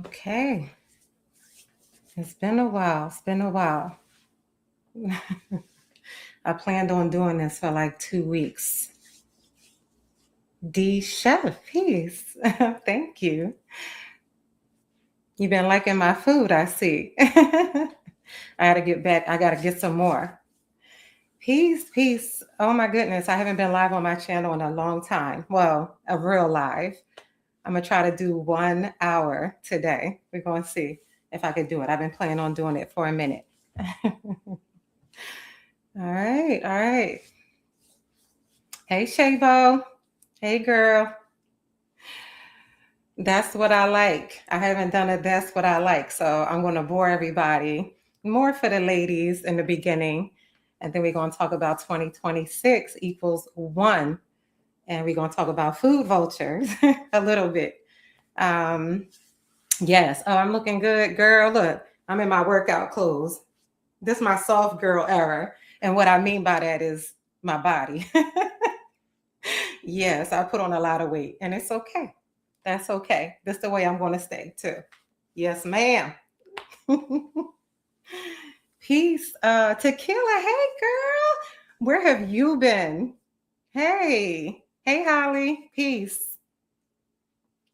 Okay. It's been a while. It's been a while. I planned on doing this for like 2 weeks. D Chef, peace. Thank you. You've been liking my food, I see. I gotta get back. I gotta get some more. Peace, peace. Oh my goodness. I haven't been live on my channel in a long time. Well, a real live. I'm gonna try to do 1 hour today. We're gonna see if I can do it. I've been planning on doing it for a minute. All right, all right. Hey, Shabo. Hey, girl. That's what I like. I haven't done a that's what I like. So I'm going to bore everybody. More for the ladies in the beginning. And then we're going to talk about 2026 equals one. And we're going to talk about food vultures a little bit. Um, yes. Oh, I'm looking good, girl. Look, I'm in my workout clothes. This is my soft girl era. And what I mean by that is my body. Yes, I put on a lot of weight and it's okay. That's okay. That's the way I'm going to stay too. Yes, ma'am. Peace. Tequila. Hey, girl. Where have you been? Hey. Hey, Holly. Peace.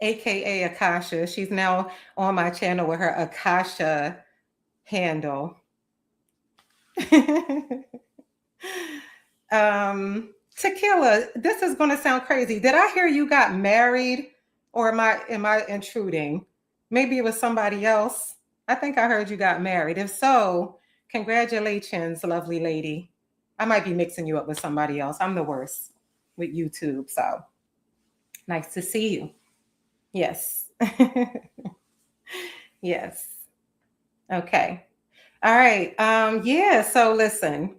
AKA Akasha. She's now on my channel with her Akasha handle. Tequila, this is going to sound crazy. Did I hear you got married, or am I intruding? Maybe it was somebody else. I think I heard you got married. If so, congratulations, lovely lady. I might be mixing you up with somebody else. I'm the worst with YouTube, so nice to see you. Yes. Yes. Okay. All right. Yeah, so listen.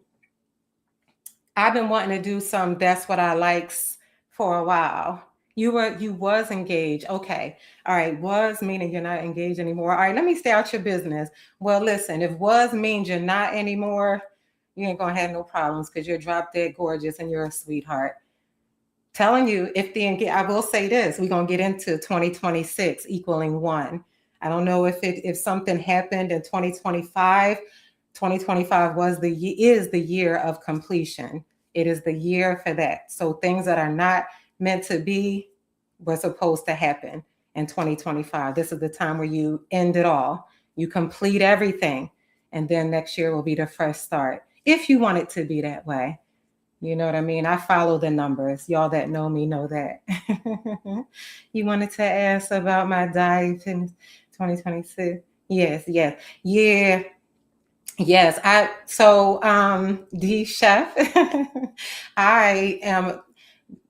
I've been wanting to do some that's what I likes for a while. You was engaged. Okay. All right. Was meaning you're not engaged anymore. All right, let me stay out your business. Well, listen, if was means you're not anymore, you ain't gonna have no problems because you're drop dead gorgeous and you're a sweetheart. Telling you, I will say this, we're gonna get into 2026 equaling one. I don't know if something happened in 2025. 2025 is the year of completion. It is the year for that. So things that are not meant to be were supposed to happen in 2025. This is the time where you end it all. You complete everything. And then next year will be the fresh start. If you want it to be that way. You know what I mean? I follow the numbers. Y'all that know me know that. You wanted to ask about my diet in 2026? Yes, yes. Yeah. Yes, the chef. I am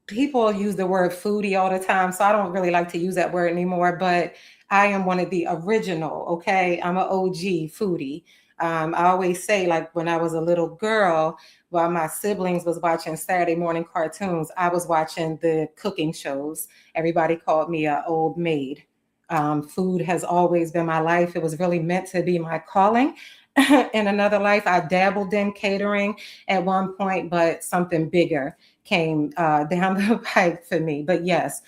People use the word foodie all the time, so I don't really like to use that word anymore, but I am one of the original, okay? I'm an OG foodie. I always say, like, when I was a little girl, while my siblings was watching Saturday morning cartoons, I was watching the cooking shows. Everybody called me an old maid. Food has always been my life. It was really meant to be my calling. In another life, I dabbled in catering at one point, but something bigger came down the pipe for me. But yes,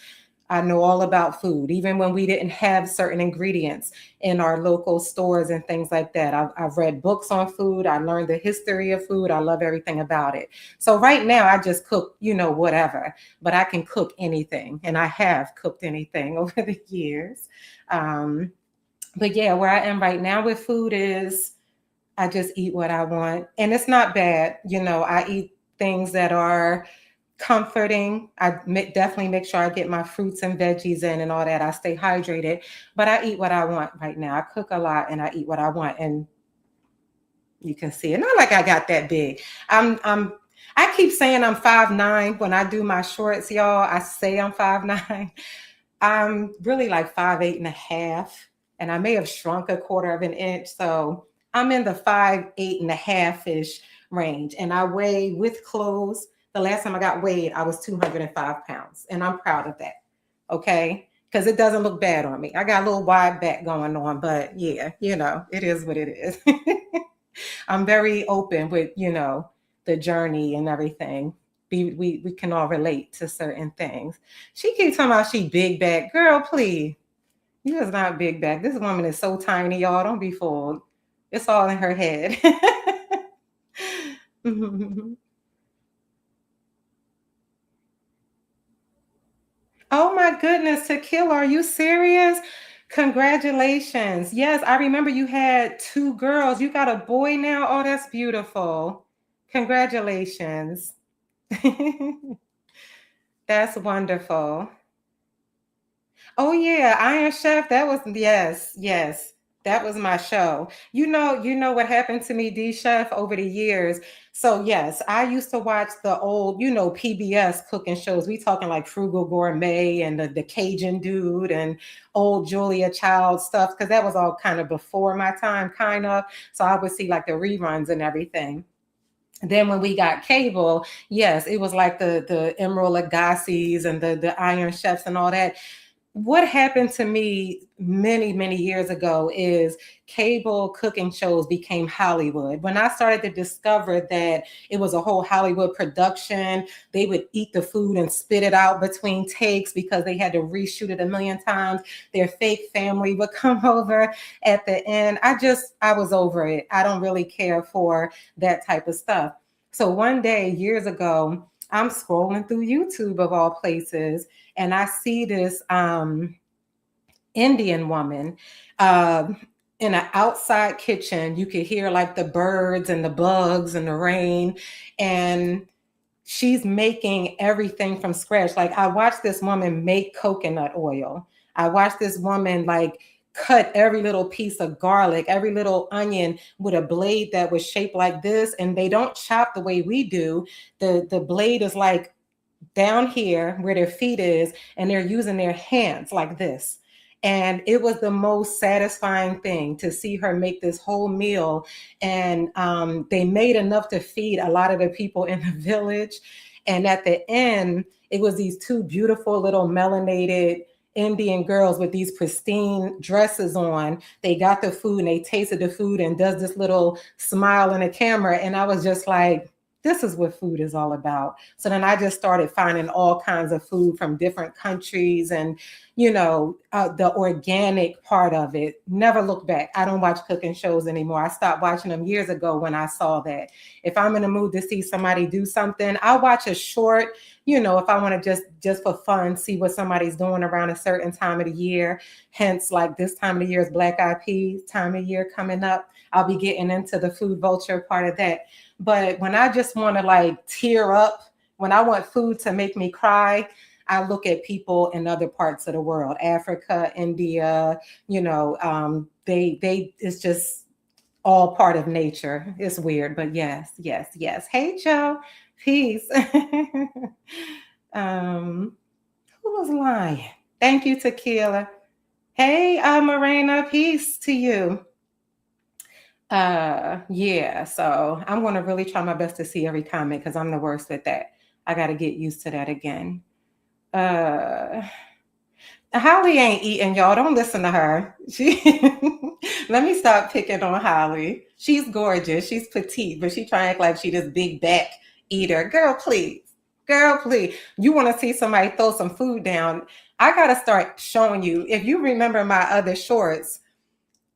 I know all about food, even when we didn't have certain ingredients in our local stores and things like that. I've read books on food. I learned the history of food. I love everything about it. So right now, I just cook, whatever, but I can cook anything. And I have cooked anything over the years. But yeah, where I am right now with food is I just eat what I want. And it's not bad. I eat things that are comforting. Definitely make sure I get my fruits and veggies in and all that. I stay hydrated, but I eat what I want right now. I cook a lot and I eat what I want. And you can see it. Not like I got that big. I keep saying I'm 5'9" when I do my shorts, y'all. I say I'm 5'9". I'm really like 5'8" and a half. And I may have shrunk a quarter of an inch. So I'm in the 5'8" and a half-ish range. And I weigh with clothes. The last time I got weighed, I was 205 pounds. And I'm proud of that. Okay. Because it doesn't look bad on me. I got a little wide back going on, but yeah, it is what it is. I'm very open with, the journey and everything. We can all relate to certain things. She keeps talking about she big back. Girl, please. You is not big back. This woman is so tiny, y'all. Don't be fooled. It's all in her head. Oh my goodness, Tequila, are you serious? Congratulations. Yes, I remember you had two girls. You got a boy now. Oh, that's beautiful. Congratulations. That's wonderful. Oh yeah, Iron Chef. That was yes, yes. That was my show. You know what happened to me, D Chef, over the years. So yes, I used to watch the old, PBS cooking shows. We talking like Frugal Gourmet and the Cajun Dude and old Julia Child stuff, because that was all kind of before my time, kind of. So I would see like the reruns and everything. Then when we got cable, yes, it was like the Emerald Lagasse's and the Iron Chefs and all that. What happened to me many, many years ago is cable cooking shows became Hollywood. When I started to discover that it was a whole Hollywood production, they would eat the food and spit it out between takes because they had to reshoot it a million times. Their fake family would come over at the end. I was over it. I don't really care for that type of stuff. So one day, years ago, I'm scrolling through YouTube of all places, and I see this Indian woman uh, in an outside kitchen. You could hear like the birds and the bugs and the rain, and she's making everything from scratch. Like I watched this woman make coconut oil. I watched this woman like cut every little piece of garlic, every little onion with a blade that was shaped like this. And they don't chop the way we do. The blade is like down here where their feet is, and they're using their hands like this. And it was the most satisfying thing to see her make this whole meal. And they made enough to feed a lot of the people in the village. And at the end, it was these two beautiful little melanated Indian girls with these pristine dresses on. They got the food and they tasted the food and does this little smile in the camera. And I was just like, this is what food is all about. So then I just started finding all kinds of food from different countries and, the organic part of it. Never look back. I don't watch cooking shows anymore. I stopped watching them years ago when I saw that. If I'm in the mood to see somebody do something, I'll watch a short, if I want to just for fun, see what somebody's doing around a certain time of the year. Hence, like this time of the year is Black Eyed Peas time of year coming up. I'll be getting into the food vulture part of that. But when I just want to like tear up, when I want food to make me cry, I look at people in other parts of the world, Africa, India, they it's just all part of nature. It's weird, but yes, yes, yes. Hey Joe, peace. um, who was lying? Thank you, Tequila. Hey, Morena, peace to you. Yeah, so I'm gonna really try my best to see every comment because I'm the worst at that. I gotta get used to that again. Uh Holly ain't eating, y'all. Don't listen to her. She let me stop picking on Holly. She's gorgeous. She's petite, but she trying to act like she this big back eater. Girl, please. Girl, please. You want to see somebody throw some food down? I gotta start showing you. If you remember my other shorts,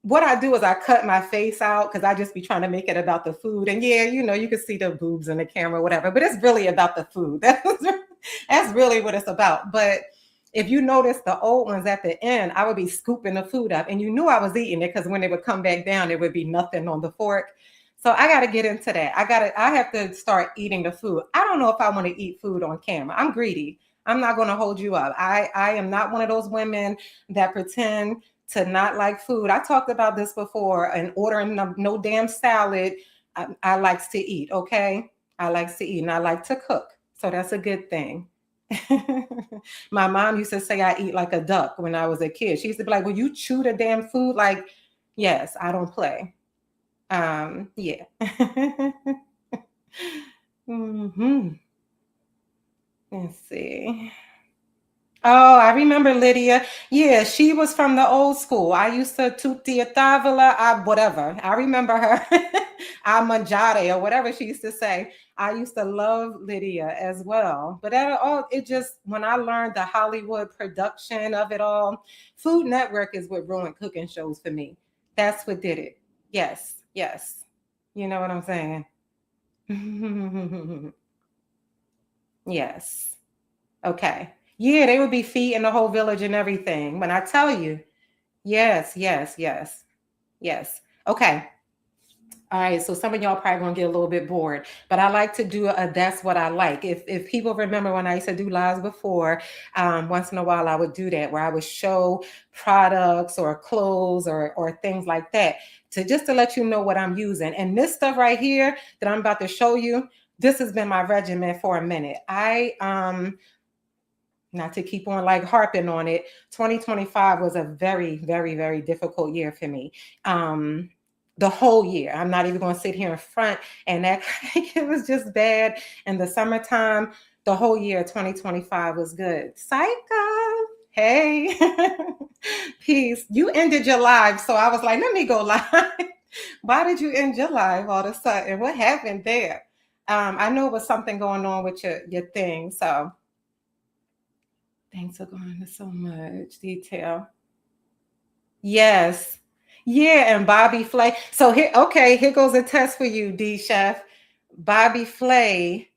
what I do is I cut my face out because I just be trying to make it about the food. And yeah, you can see the boobs in the camera, whatever, but it's really about the food. That's really what it's about. But if you notice the old ones at the end, I would be scooping the food up and you knew I was eating it because when it would come back down, there would be nothing on the fork. So I got to get into that. I have to start eating the food. I don't know if I want to eat food on camera. I'm greedy. I'm not going to hold you up. I am not one of those women that pretend to not like food. I talked about this before and ordering no damn salad. I likes to eat, okay? I likes to eat and I like to cook. So that's a good thing. My mom used to say I eat like a duck when I was a kid. She used to be like, "Well, you chew the damn food?" Like, yes, I don't play. Yeah. hmm Let's see. Oh, I remember Lydia. Yeah, she was from the old school. I used to tutti e tavola, whatever. I remember her. I mangiare or whatever she used to say. I used to love Lydia as well. But that all it just when I learned the Hollywood production of it all, Food Network is what ruined cooking shows for me. That's what did it. Yes, yes. You know what I'm saying? Yes. Okay. Yeah, they would be feeding the whole village and everything. When I tell you, yes, yes, yes, yes. Okay. All right. So some of y'all probably gonna get a little bit bored, but I like to do a that's what I like. If people remember when I used to do lives before, once in a while I would do that where I would show products or clothes or things like that to just to let you know what I'm using. And this stuff right here that I'm about to show you, this has been my regimen for a minute. I not to keep on like harping on it, 2025 was a very, very, very difficult year for me. The whole year. I'm not even going to sit here in front and act like it was just bad in the summertime. The whole year 2025 was good. Psycho. Hey, peace. You ended your live, so I was like, let me go live. Why did you end your live all of a sudden? What happened there? I know it was something going on with your thing, so thanks for going into so much detail. Yes. Yeah, and Bobby Flay. So here, okay, here goes a test for you, D Chef. Bobby Flay,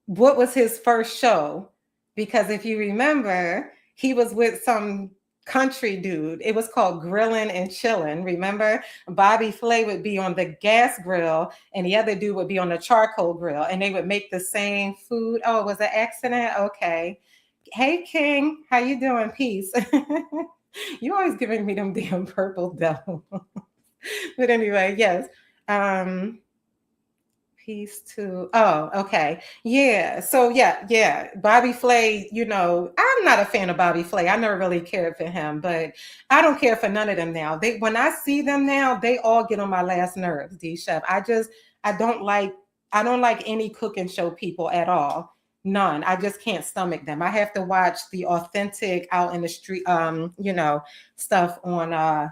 what was his first show? Because if you remember, he was with some country dude. It was called Grilling and Chilling. Remember? Bobby Flay would be on the gas grill and the other dude would be on the charcoal grill and they would make the same food. Oh, it was an accident? Okay. Hey King, how you doing? Peace. You always giving me them damn purple devils. But anyway, yes. Um, Peace to okay. Yeah. So yeah. Bobby Flay, I'm not a fan of Bobby Flay. I never really cared for him, but I don't care for none of them now. They when I see them now, they all get on my last nerves, D Chef. I don't like any cooking show people at all. None. I just can't stomach them. I have to watch the authentic out in the street stuff on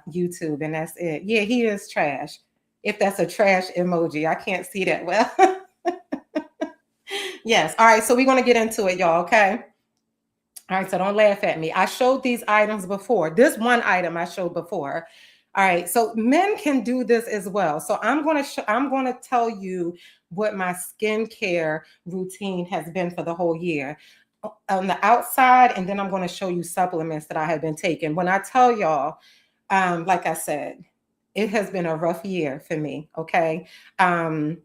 YouTube and that's it. Yeah, he is trash if that's a trash emoji. I can't see that well. Yes. All right. So we're going to get into it, y'all. Okay. All right. So don't laugh at me. I showed these items before. This one item I showed before. All right. So men can do this as well. So I'm going to tell you what my skincare routine has been for the whole year on the outside, and then I'm going to show you supplements that I have been taking. When I tell y'all, like I said, it has been a rough year for me. Okay. I'm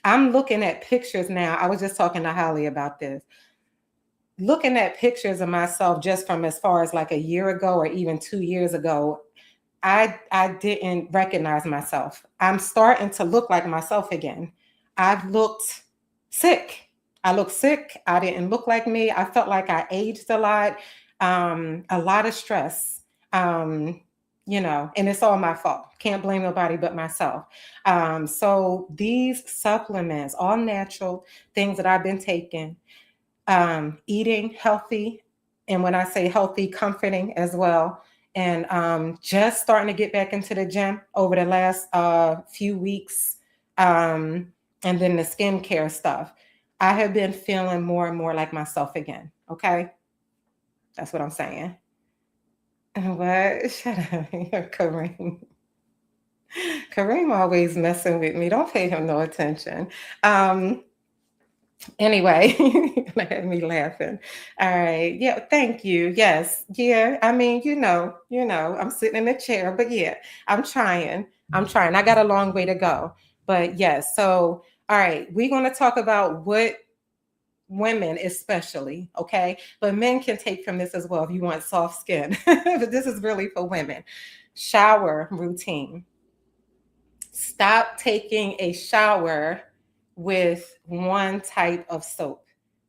looking at pictures now. I was just talking to Holly about this. Looking at pictures of myself just from as far as like a year ago or even 2 years ago, I didn't recognize myself. I'm starting to look like myself again. I've looked sick. I look sick. I didn't look like me. I felt like I aged a lot of stress. And it's all my fault. Can't blame nobody but myself. So these supplements, all natural things that I've been taking, eating healthy, and when I say healthy, comforting as well, and just starting to get back into the gym over the last few weeks, and then the skincare stuff. I have been feeling more and more like myself again. Okay, that's what I'm saying. What? Shut up, Kareem. Kareem always messing with me. Don't pay him no attention. Um, Anyway, that had me laughing. All right. Yeah, thank you. Yes. Yeah. I mean, I'm sitting in a chair, but yeah, I'm trying. I'm trying. I got a long way to go. But yes. So, all right, we're going to talk about what women especially, okay? But men can take from this as well if you want soft skin. But this is really for women. Shower routine. Stop taking a shower with one type of soap.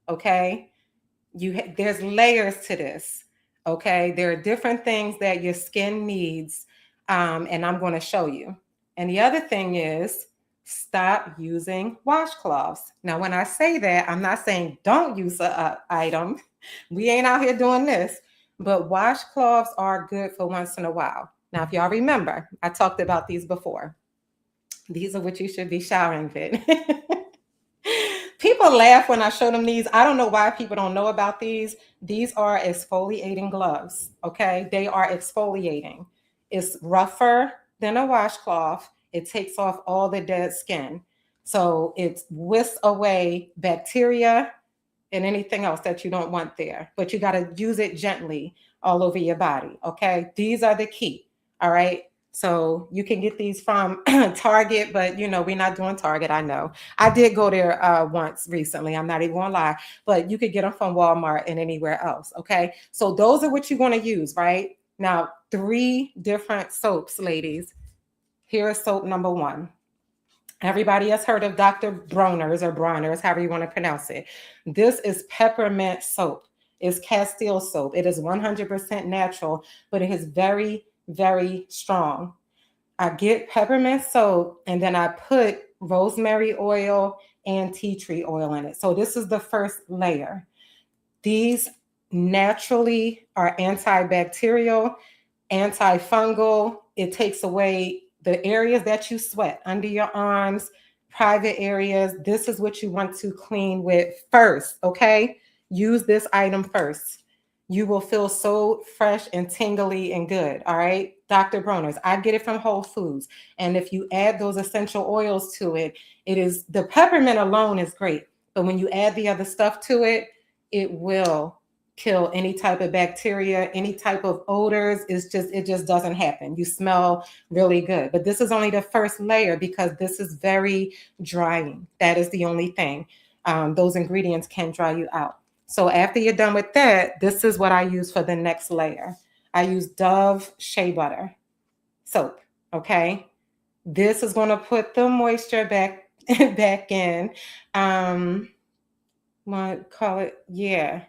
Okay, there's layers to this. Okay, there are different things that your skin needs, and I'm going to show you. And the other thing is stop using washcloths. Now, when I say that, I'm not saying don't use a item. We ain't out here doing this. but washcloths are good for once in a while. Now, if y'all remember, I talked about these before. These are what you should be showering with. People laugh when I show them these. I don't know why people don't know about these. These are exfoliating gloves, okay? They are exfoliating. It's rougher than a washcloth. It takes off all the dead skin. So it whisks away bacteria and anything else that you don't want there. But you got to use it gently all over your body, okay? These are the key, all right? So you can get these from Target, but you know, we're not doing Target, I know. I did go there once recently, I'm not even gonna lie, but you could get them from Walmart and anywhere else, okay? So those are what you're gonna use, right? Now, 3 different soaps, ladies. Here is soap number 1. Everybody has heard of Dr. Bronner's or Bronner's, however you want to pronounce it. This is peppermint soap. It's Castile soap. It is 100% natural, but it is very, very strong. I get peppermint soap and then I put rosemary oil and tea tree oil in it. So this is the first layer. These naturally are antibacterial, antifungal. It takes away the areas that you sweat under your arms, private areas. This is what you want to clean with first, okay? Use this item first. You will feel so fresh and tingly and good, all right? Dr. Bronner's, I get it from Whole Foods. And if you add those essential oils to it, it is, the peppermint alone is great. But when you add the other stuff to it, it will kill any type of bacteria, any type of odors. It just doesn't happen. You smell really good. But this is only the first layer because this is very drying. That is the only thing. Those ingredients can dry you out. So after you're done with that, this is what I use for the next layer. I use Dove Shea Butter soap. Okay. This is going to put the moisture back in. Want to call it, yeah,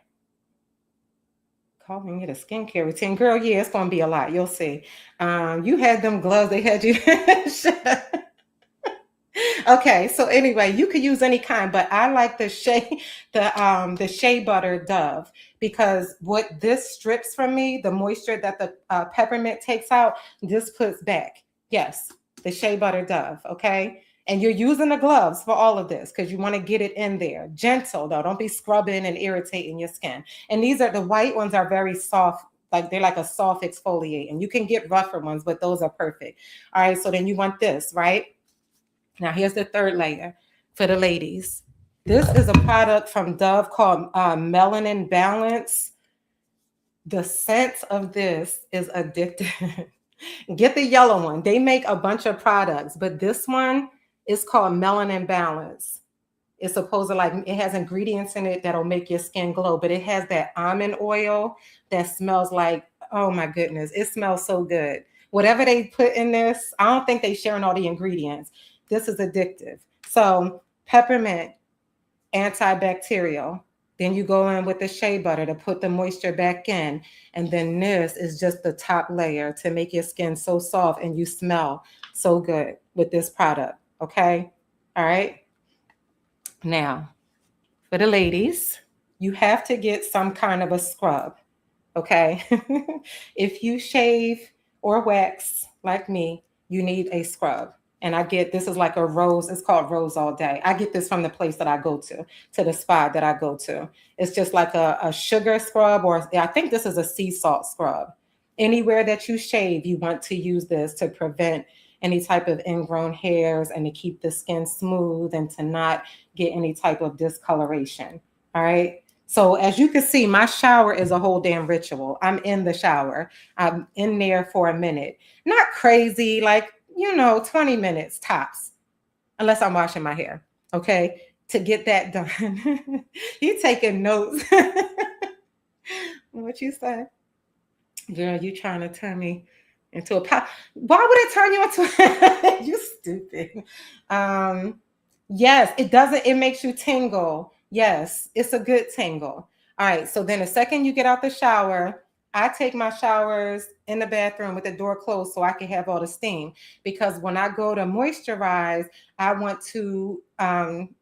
calling it a skincare routine. Girl, yeah, it's going to be a lot. You'll see. You had them gloves. They had you. Okay, so anyway, you could use any kind, but I like the shea butter Dove, because what this strips from me, the moisture that the peppermint takes out, this puts back. Yes, the shea butter Dove. Okay. And you're using the gloves for all of this because you want to get it in there. Gentle though. Don't be scrubbing and irritating your skin. And these are, the white ones are very soft, like they're like a soft exfoliate. And you can get rougher ones, but those are perfect. All right. So then you want this, right? Now here's the third layer for the ladies. This is a product from Dove called Melanin Balance. The scent of this is addictive. Get the yellow one. They make a bunch of products, but this one is called Melanin Balance. It's supposed to, like, it has ingredients in it that'll make your skin glow, but it has that almond oil that smells like, oh my goodness, it smells so good. Whatever they put in this, I don't think they sharing all the ingredients. This is addictive. So peppermint, antibacterial. Then you go in with the shea butter to put the moisture back in. And then this is just the top layer to make your skin so soft and you smell so good with this product. Okay. All right. Now, for the ladies, you have to get some kind of a scrub. Okay. If you shave or wax like me, you need a scrub. And I get, this is like a rose. It's called Rose All Day. I get this from the place that I go to the spa that I go to. It's just like a sugar scrub, or I think this is a sea salt scrub. Anywhere that you shave, you want to use this to prevent any type of ingrown hairs and to keep the skin smooth and to not get any type of discoloration. All right. So as you can see, my shower is a whole damn ritual. I'm in the shower. I'm in there for a minute. Not crazy, like, 20 minutes tops, unless I'm washing my hair, okay, to get that done. You taking notes. What you say? Girl, you trying to turn me into a pop. Why would it turn you into you stupid? Yes, it doesn't, it makes you tingle. Yes, it's a good tingle. All right, so then the second you get out the shower, I take my showers in the bathroom with the door closed so I can have all the steam. Because when I go to moisturize, I want to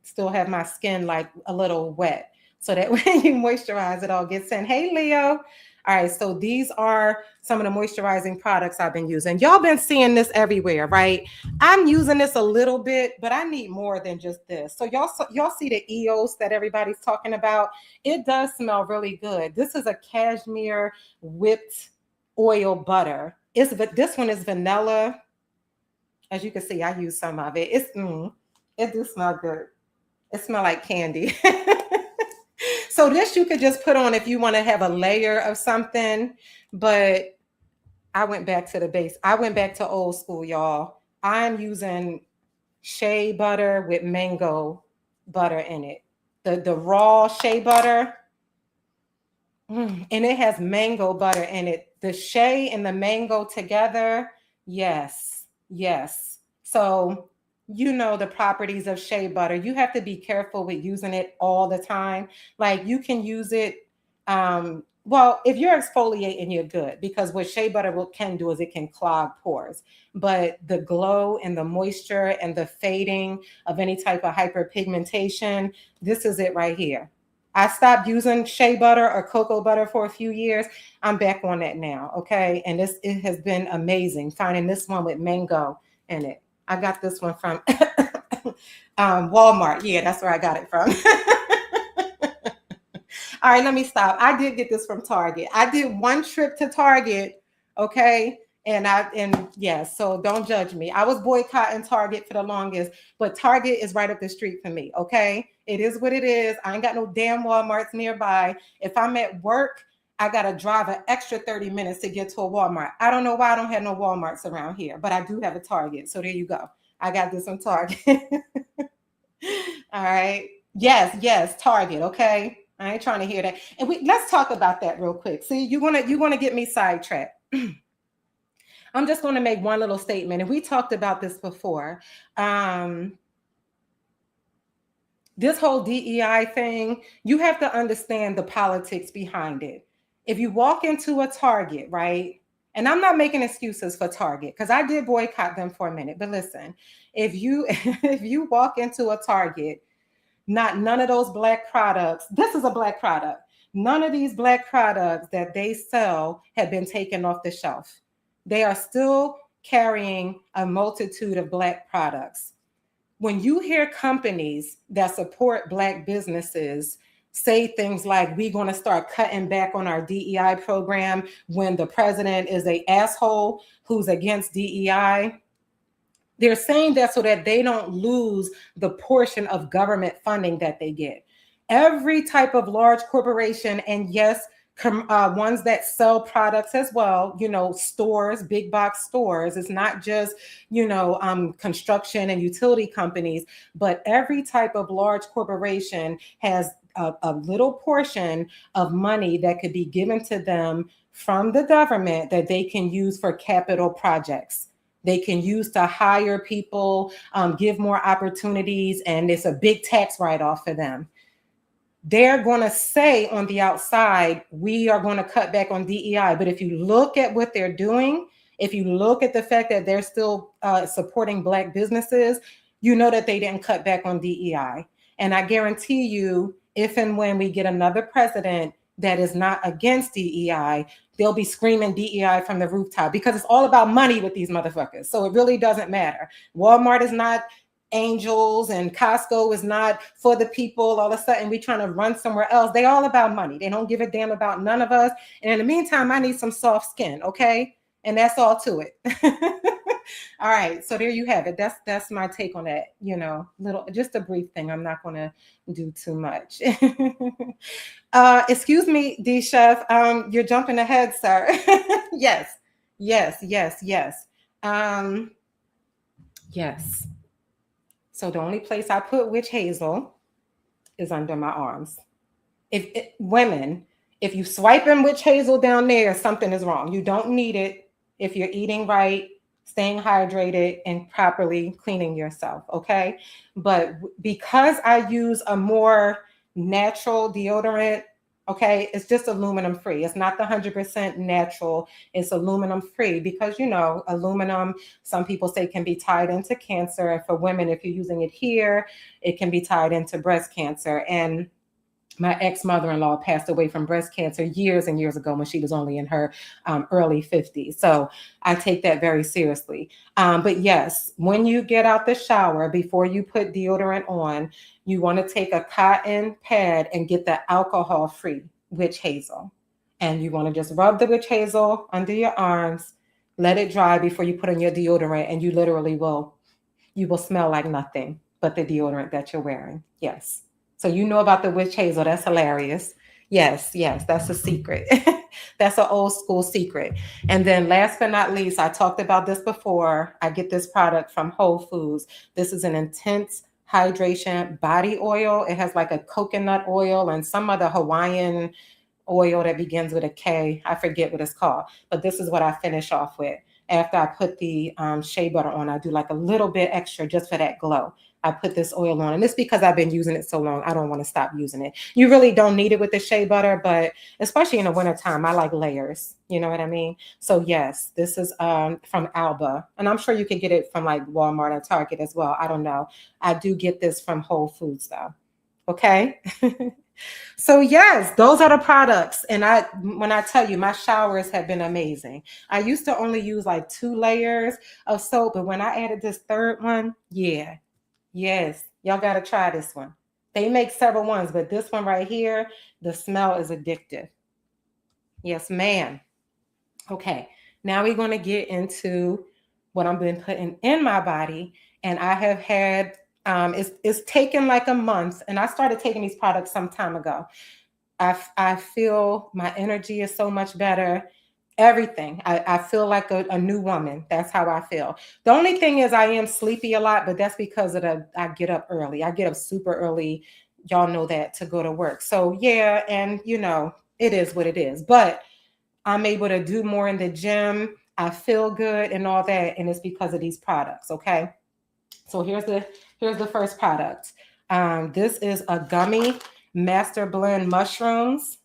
still have my skin like a little wet, so that when you moisturize, it all gets in. Hey, Leo. All right, so these are some of the moisturizing products I've been using. Y'all been seeing this everywhere, right? I'm using this a little bit, but I need more than just this. So y'all see the EOS that everybody's talking about? It does smell really good. This is a cashmere whipped oil butter. But this one is vanilla. As you can see, I use some of it. It does smell good. It smells like candy. So this you could just put on if you want to have a layer of something, but I went back to the base. I went back to old school, y'all. I'm using shea butter with mango butter in it. The raw shea butter, and it has mango butter in it. The shea and the mango together, yes, yes. So you know the properties of shea butter. You have to be careful with using it all the time. Like you can use it. Well, if you're exfoliating, you're good because what shea butter can do is it can clog pores. But the glow and the moisture and the fading of any type of hyperpigmentation, this is it right here. I stopped using shea butter or cocoa butter for a few years. I'm back on that now, okay? And it has been amazing finding this one with mango in it. I got this one from Walmart. Yeah, that's where I got it from. All right, let me stop. I did get this from Target. I did one trip to Target, okay? And yeah, so don't judge me. I was boycotting Target for the longest, but Target is right up the street from me, okay? It is what it is. I ain't got no damn Walmarts nearby. If I'm at work, I gotta drive an extra 30 minutes to get to a Walmart. I don't know why I don't have no Walmarts around here, but I do have a Target. So there you go. I got this from Target. All right. Yes, yes, Target, okay? I ain't trying to hear that. And let's talk about that real quick. See, you wanna get me sidetracked. I'm just going to make one little statement, and we talked about this before. This whole DEI thing, you have to understand the politics behind it. If you walk into a Target, right? And I'm not making excuses for Target because I did boycott them for a minute. But listen, if you if you walk into a Target, none of those black products, this is a black product. None of these black products that they sell have been taken off the shelf. They are still carrying a multitude of black products. When you hear companies that support black businesses say things like, we're going to start cutting back on our DEI program when the president is an asshole who's against DEI, they're saying that so that they don't lose the portion of government funding that they get. Every type of large corporation, and yes, ones that sell products as well, stores, big box stores. It's not just, construction and utility companies, but every type of large corporation has a little portion of money that could be given to them from the government that they can use for capital projects. They can use to hire people, give more opportunities, and it's a big tax write-off for them. They're going to say on the outside, we are going to cut back on DEI. But if you look at what they're doing, if you look at the fact that they're still supporting black businesses, you know that they didn't cut back on DEI. And I guarantee you, if and when we get another president that is not against DEI, they'll be screaming DEI from the rooftop because it's all about money with these motherfuckers. So it really doesn't matter. Walmart is not angels and Costco is not for the people. All of a sudden we trying to run somewhere else. They all about money. They don't give a damn about none of us. And in the meantime, I need some soft skin, okay? And that's all to it. All right, so there you have it. That's my take on that. Just a brief thing. I'm not going to do too much. Excuse me, D Chef. You're jumping ahead, sir. Yes. Yes. So the only place I put witch hazel is under my arms. Women, if you swiping witch hazel down there, something is wrong. You don't need it if you're eating right, staying hydrated, and properly cleaning yourself, okay? But because I use a more natural deodorant, okay, it's just aluminum free. It's not the 100% natural. It's aluminum free because, aluminum, some people say can be tied into cancer. And for women, if you're using it here, it can be tied into breast cancer. And My ex-mother-in-law passed away from breast cancer years and years ago when she was only in her early 50s. So I take that very seriously. But yes, when you get out the shower, before you put deodorant on, you want to take a cotton pad and get the alcohol-free witch hazel. And you want to just rub the witch hazel under your arms, let it dry before you put on your deodorant, and you will smell like nothing but the deodorant that you're wearing. Yes. So you know about the witch hazel. That's hilarious. Yes, yes, that's a secret. That's an old school secret. And then last but not least, I talked about this before. I get this product from Whole Foods. This is an intense hydration body oil. It has like a coconut oil and some other Hawaiian oil that begins with a K. I forget what it's called, but this is what I finish off with. After I put the shea butter on, I do like a little bit extra just for that glow. I put this oil on, and it's because I've been using it so long. I don't want to stop using it. You really don't need it with the shea butter, but especially in the wintertime, I like layers. You know what I mean? So yes, this is from Alba, and I'm sure you can get it from like Walmart or Target as well. I don't know. I do get this from Whole Foods though. Okay. So yes, those are the products. And when I tell you, my showers have been amazing. I used to only use like 2 layers of soap, but when I added this third one, yeah, yes, y'all got to try this one. They make several ones, but this one right here, the smell is addictive. Yes, ma'am. Okay, now we're going to get into what I've been putting in my body. And I have had, it's taken like a month, and I started taking these products some time ago. I feel my energy is so much better. Everything. I feel like a new woman. That's how I feel. The only thing is I am sleepy a lot, but that's because I get up early. I get up super early. Y'all know that, to go to work. So yeah, and it is what it is. But I'm able to do more in the gym. I feel good and all that, and it's because of these products. Okay. So here's the first product. This is a gummy master blend mushrooms.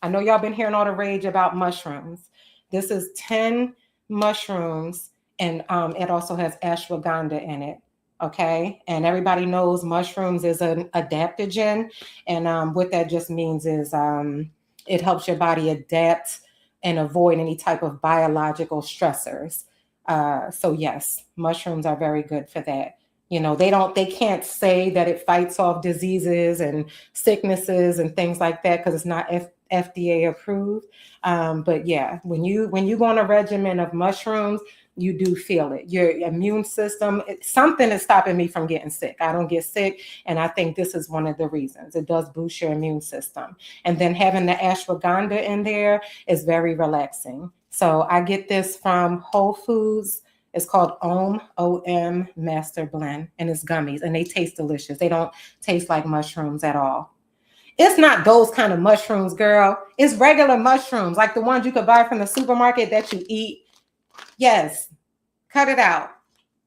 I know y'all been hearing all the rage about mushrooms. This is 10 mushrooms, and it also has ashwagandha in it. Okay, and everybody knows mushrooms is an adaptogen, and what that just means is it helps your body adapt and avoid any type of biological stressors. So yes, mushrooms are very good for that. They can't say that it fights off diseases and sicknesses and things like that because it's not FDA approved. But yeah, when you go on a regimen of mushrooms, you do feel it. Your immune system, something is stopping me from getting sick. I don't get sick, and I think this is one of the reasons. It does boost your immune system. And then having the ashwagandha in there is very relaxing. So I get this from Whole Foods. It's called OM Master Blend, and it's gummies, and they taste delicious. They don't taste like mushrooms at all. It's not those kind of mushrooms, girl. It's regular mushrooms, like the ones you could buy from the supermarket that you eat. Yes, cut it out.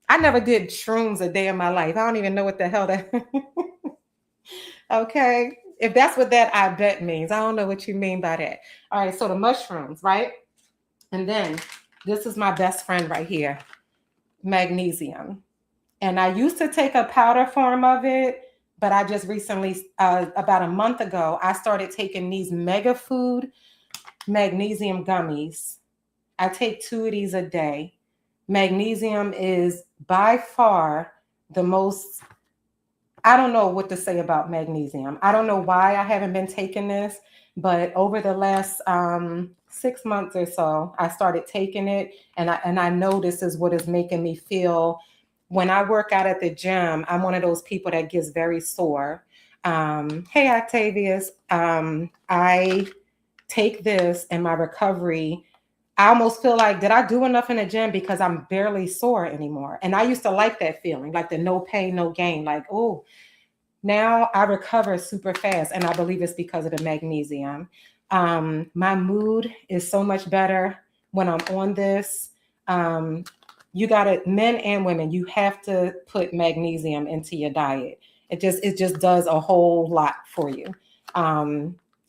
I never did shrooms a day in my life. I don't even know what the hell that. Okay, if that's what that I bet means, I don't know what you mean by that. All right, so the mushrooms, right? And then this is my best friend right here, magnesium. And I used to take a powder form of it, but I just recently, about a month ago, I started taking these Mega Food magnesium gummies. I take 2 of these a day. Magnesium is by far the most, I don't know what to say about magnesium. I don't know why I haven't been taking this, but over the last 6 months or so, I started taking it, and I know this is what is making me feel. When I work out at the gym, I'm one of those people that gets very sore. Hey, Octavius, I take this in my recovery. I almost feel like, did I do enough in the gym because I'm barely sore anymore? And I used to like that feeling, like the no pain, no gain. Like, oh, now I recover super fast. And I believe it's because of the magnesium. My mood is so much better when I'm on this. You got to, men and women, you have to put magnesium into your diet. It just does a whole lot for you.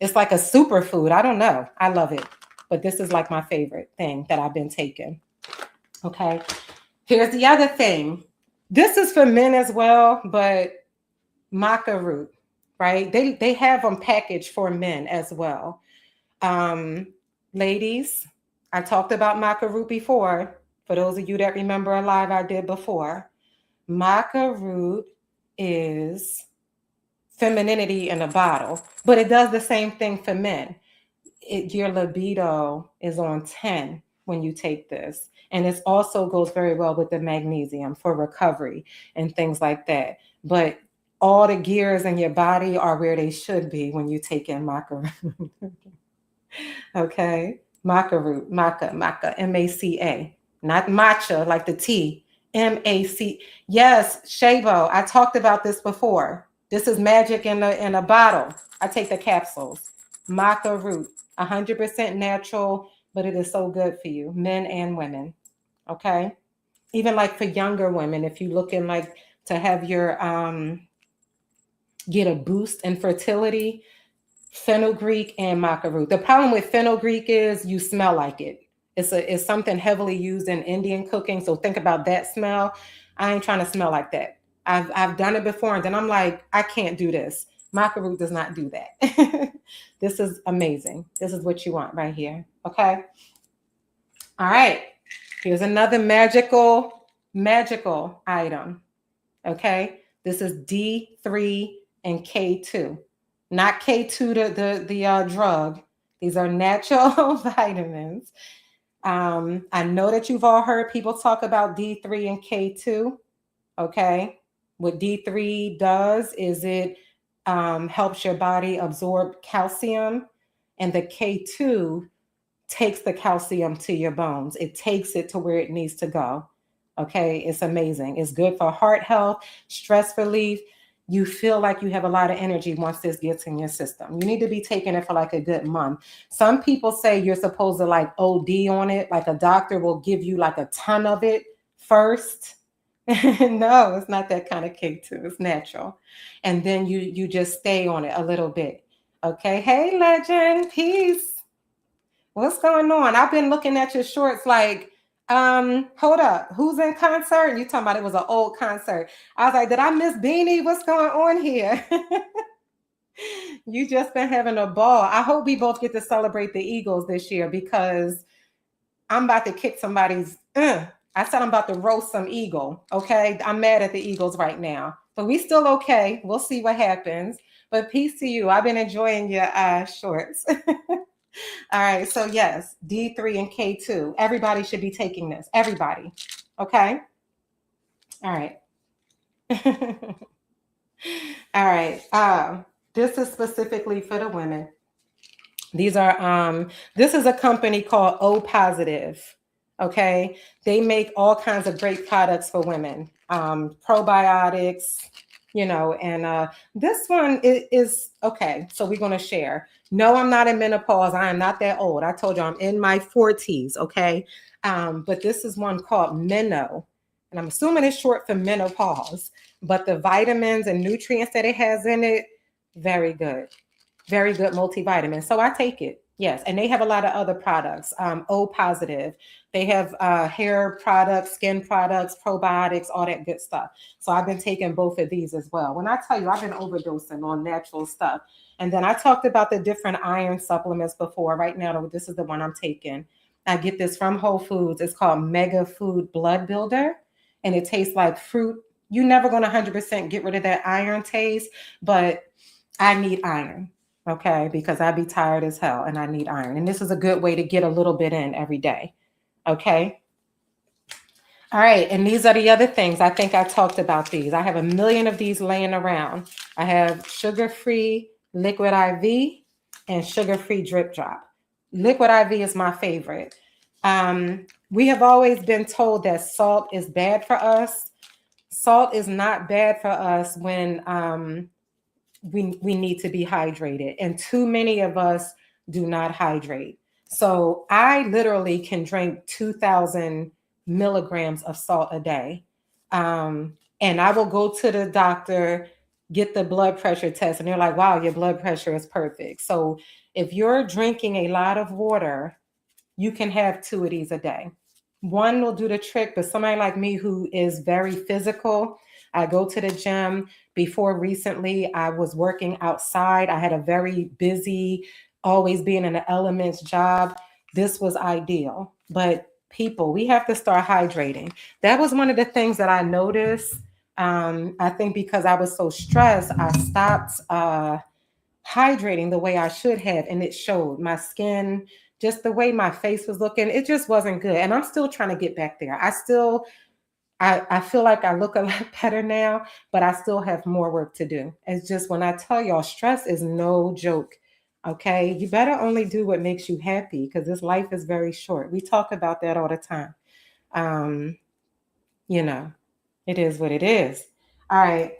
It's like a superfood. I don't know. I love it. But this is like my favorite thing that I've been taking. Okay. Here's the other thing. This is for men as well, but maca root. right? They have them packaged for men as well. Um, Ladies, I talked about maca root before. For those of you that remember a live I did before, maca root is femininity in a bottle, but it does the same thing for men. Your libido is on 10 when you take this. And it also goes very well with the magnesium for recovery and things like that. But all the gears in your body are where they should be when you take in maca. Okay. Maca root, maca, M-A-C-A, not matcha like the tea, M-A-C. Yes, Shabo, I talked about this before. This is magic in a bottle. I take the capsules. Maca root, 100% natural, but it is so good for you, men and women. Okay. Even like for younger women, if you're looking like to have your get a boost in fertility, fenugreek and maca root. The problem with fenugreek is you smell like it. It's something heavily used in Indian cooking. So think about that smell. I ain't trying to smell like that. I've done it before, and then I'm like, I can't do this. Maca root does not do that. This is amazing. This is what you want right here. Okay. All right. Here's another magical item. Okay. This is D3 and K2. Not K2, the drug. These are natural vitamins. I know that you've all heard people talk about D3 and K2. Okay. What D3 does is it helps your body absorb calcium, and the K2 takes the calcium to your bones. It takes it to where it needs to go. Okay, it's amazing. It's good for heart health, stress relief. You feel like you have a lot of energy once this gets in your system. You need to be taking it for like a good month. Some people say you're supposed to like OD on it, like a doctor will give you like a ton of it first. No, it's not that kind of cake too. It's natural. And then you just stay on it a little bit. Okay. Hey, legend, peace. What's going on? I've been looking at your shorts like, hold up, who's in concert? And you talking about it was an old concert. I was like, did I miss Beanie? What's going on here? You just been having a ball. I hope we both get to celebrate the Eagles this year because I'm about to kick somebody's. I said I'm about to roast some eagle. Okay, I'm mad at the Eagles right now, but we still okay. We'll see what happens. But peace to you. I've been enjoying your shorts. All right, so yes, D3 and K2. Everybody should be taking this. Everybody. Okay? All right. All right. This is specifically for the women. These are this is a company called O Positive. Okay, they make all kinds of great products for women, probiotics, and this one is okay. So we're gonna share. No, I'm not in menopause. I am not that old. I told you I'm in my 40s. Okay, but this is one called Meno, and I'm assuming it's short for menopause. But the vitamins and nutrients that it has in it, very good. Very good multivitamin. So I take it. Yes. And they have a lot of other products. O Positive. They have hair products, skin products, probiotics, all that good stuff. So I've been taking both of these as well. When I tell you, I've been overdosing on natural stuff. And then I talked about the different iron supplements before. Right now, this is the one I'm taking. I get this from Whole Foods. It's called Mega Food Blood Builder. And it tastes like fruit. You're never going to 100% get rid of that iron taste, but I need iron. Okay, because I'd be tired as hell and I need iron. And this is a good way to get a little bit in every day. Okay. All right. And these are the other things. I think I talked about these. I have a million of these laying around. I have sugar-free liquid IV and sugar-free drip drop. Liquid IV is my favorite. We have always been told that salt is bad for us. Salt is not bad for us when we need to be hydrated, and too many of us do not hydrate. So I literally can drink 2,000 milligrams of salt a day, and I will go to the doctor, get the blood pressure test, and they're like, wow, your blood pressure is perfect. So if you're drinking a lot of water, you can have 2 of these a day. One will do the trick, but somebody like me who is very physical, I go to the gym. Before recently, I was working outside. I had a very busy, always being in the elements job. This was ideal. But people, we have to start hydrating. That was one of the things that I noticed. I think because I was so stressed, I stopped hydrating the way I should have, and it showed. My skin, just the way my face was looking, it just wasn't good. And I'm still trying to get back there. I feel like I look a lot better now, but I still have more work to do. It's just when I tell y'all, stress is no joke. Okay, you better only do what makes you happy because this life is very short. We talk about that all the time. Um, you know, it is what it is. All right,